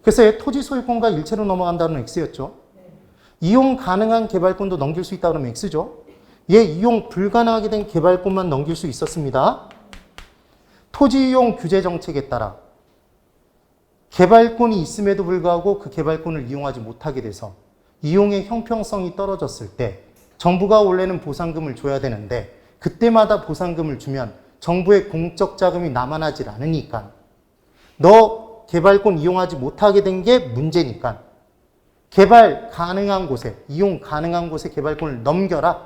그래서 토지 소유권과 일체로 넘어간다는 X였죠. 이용 가능한 개발권도 넘길 수 있다 그러면 X죠. 얘 이용 불가능하게 된 개발권만 넘길 수 있었습니다. 토지 이용 규제 정책에 따라 개발권이 있음에도 불구하고 그 개발권을 이용하지 못하게 돼서 이용의 형평성이 떨어졌을 때 정부가 원래는 보상금을 줘야 되는데 그때마다 보상금을 주면 정부의 공적 자금이 남아나질 않으니까 너 개발권 이용하지 못하게 된 게 문제니까 개발 가능한 곳에, 이용 가능한 곳에 개발권을 넘겨라.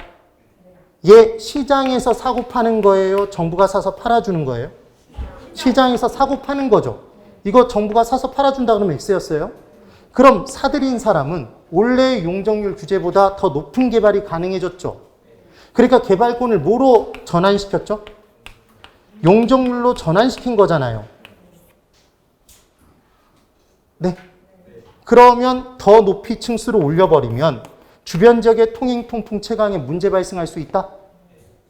얘 시장에서 사고 파는 거예요? 정부가 사서 팔아주는 거예요? 시장에서 사고 파는 거죠. 이거 정부가 사서 팔아준다 그러면 X였어요. 그럼 사들인 사람은 원래 용적률 규제보다 더 높은 개발이 가능해졌죠. 그러니까 개발권을 뭐로 전환시켰죠? 용적률로 전환시킨 거잖아요. 네. 그러면 더 높이 층수로 올려버리면 주변 지역의 통행, 통풍, 채광에 문제 발생할 수 있다.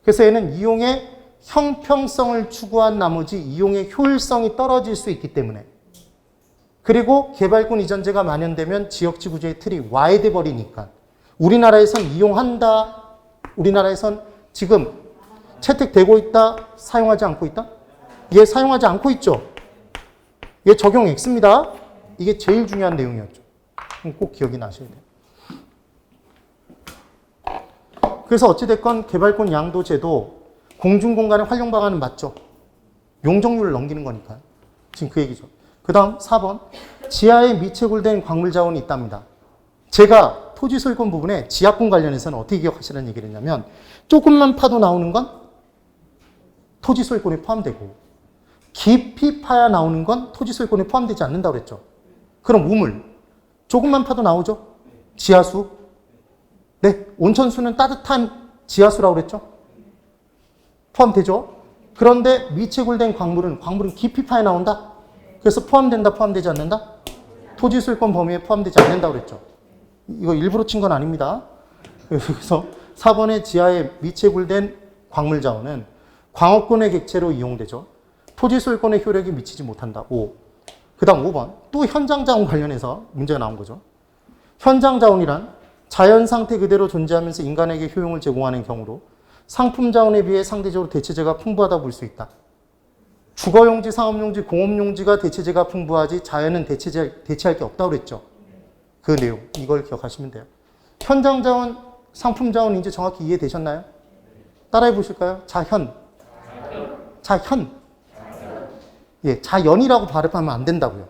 그래서 얘는 이용의 형평성을 추구한 나머지 이용의 효율성이 떨어질 수 있기 때문에 그리고 개발권 이전제가 만연되면 지역지 구조의 틀이 와해돼 버리니까 우리나라에선 이용한다. 우리나라에선 지금 채택되고 있다. 사용하지 않고 있다. 얘 사용하지 않고 있죠. 얘 적용 X입니다. 이게 제일 중요한 내용이었죠. 꼭 기억이 나셔야 돼요. 그래서 어찌됐건 개발권 양도제도 공중공간의 활용 방안은 맞죠. 용적률을 넘기는 거니까. 지금 그 얘기죠. 그 다음 4번. 지하에 미채굴된 광물 자원이 있답니다. 제가 토지 소유권 부분에 지하권 관련해서는 어떻게 기억하시라는 얘기를 했냐면 조금만 파도 나오는 건 토지 소유권에 포함되고 깊이 파야 나오는 건 토지 소유권에 포함되지 않는다고 그랬죠. 그럼 우물. 조금만 파도 나오죠. 지하수. 네. 온천수는 따뜻한 지하수라고 그랬죠. 포함되죠. 그런데 미채굴된 광물은 깊이 파야 나온다. 그래서 포함된다, 포함되지 않는다? 토지 소유권 범위에 포함되지 않는다고 그랬죠. 이거 일부러 친 건 아닙니다. 그래서 4번의 지하에 미채굴된 광물 자원은 광업권의 객체로 이용되죠. 토지 소유권의 효력이 미치지 못한다. 5. 그 다음 5번. 또 현장 자원 관련해서 문제가 나온 거죠. 현장 자원이란 자연 상태 그대로 존재하면서 인간에게 효용을 제공하는 경우로 상품 자원에 비해 상대적으로 대체재가 풍부하다 볼 수 있다. 주거용지, 상업용지, 공업용지가 대체재가 풍부하지 자연은 대체할 게 없다고 그랬죠. 그 내용. 이걸 기억하시면 돼요. 현장 자원, 상품 자원 이제 정확히 이해되셨나요? 따라해 보실까요? 자현. 예, 자연이라고 발음하면 안 된다고요.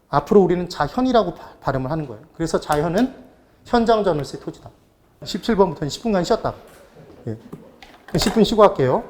앞으로 우리는 자현이라고 발음을 하는 거예요. 그래서 자현은 현장 자원을 쓸 토지다. 17번부터는 10분간 쉬었다. 예. 10분 쉬고 할게요.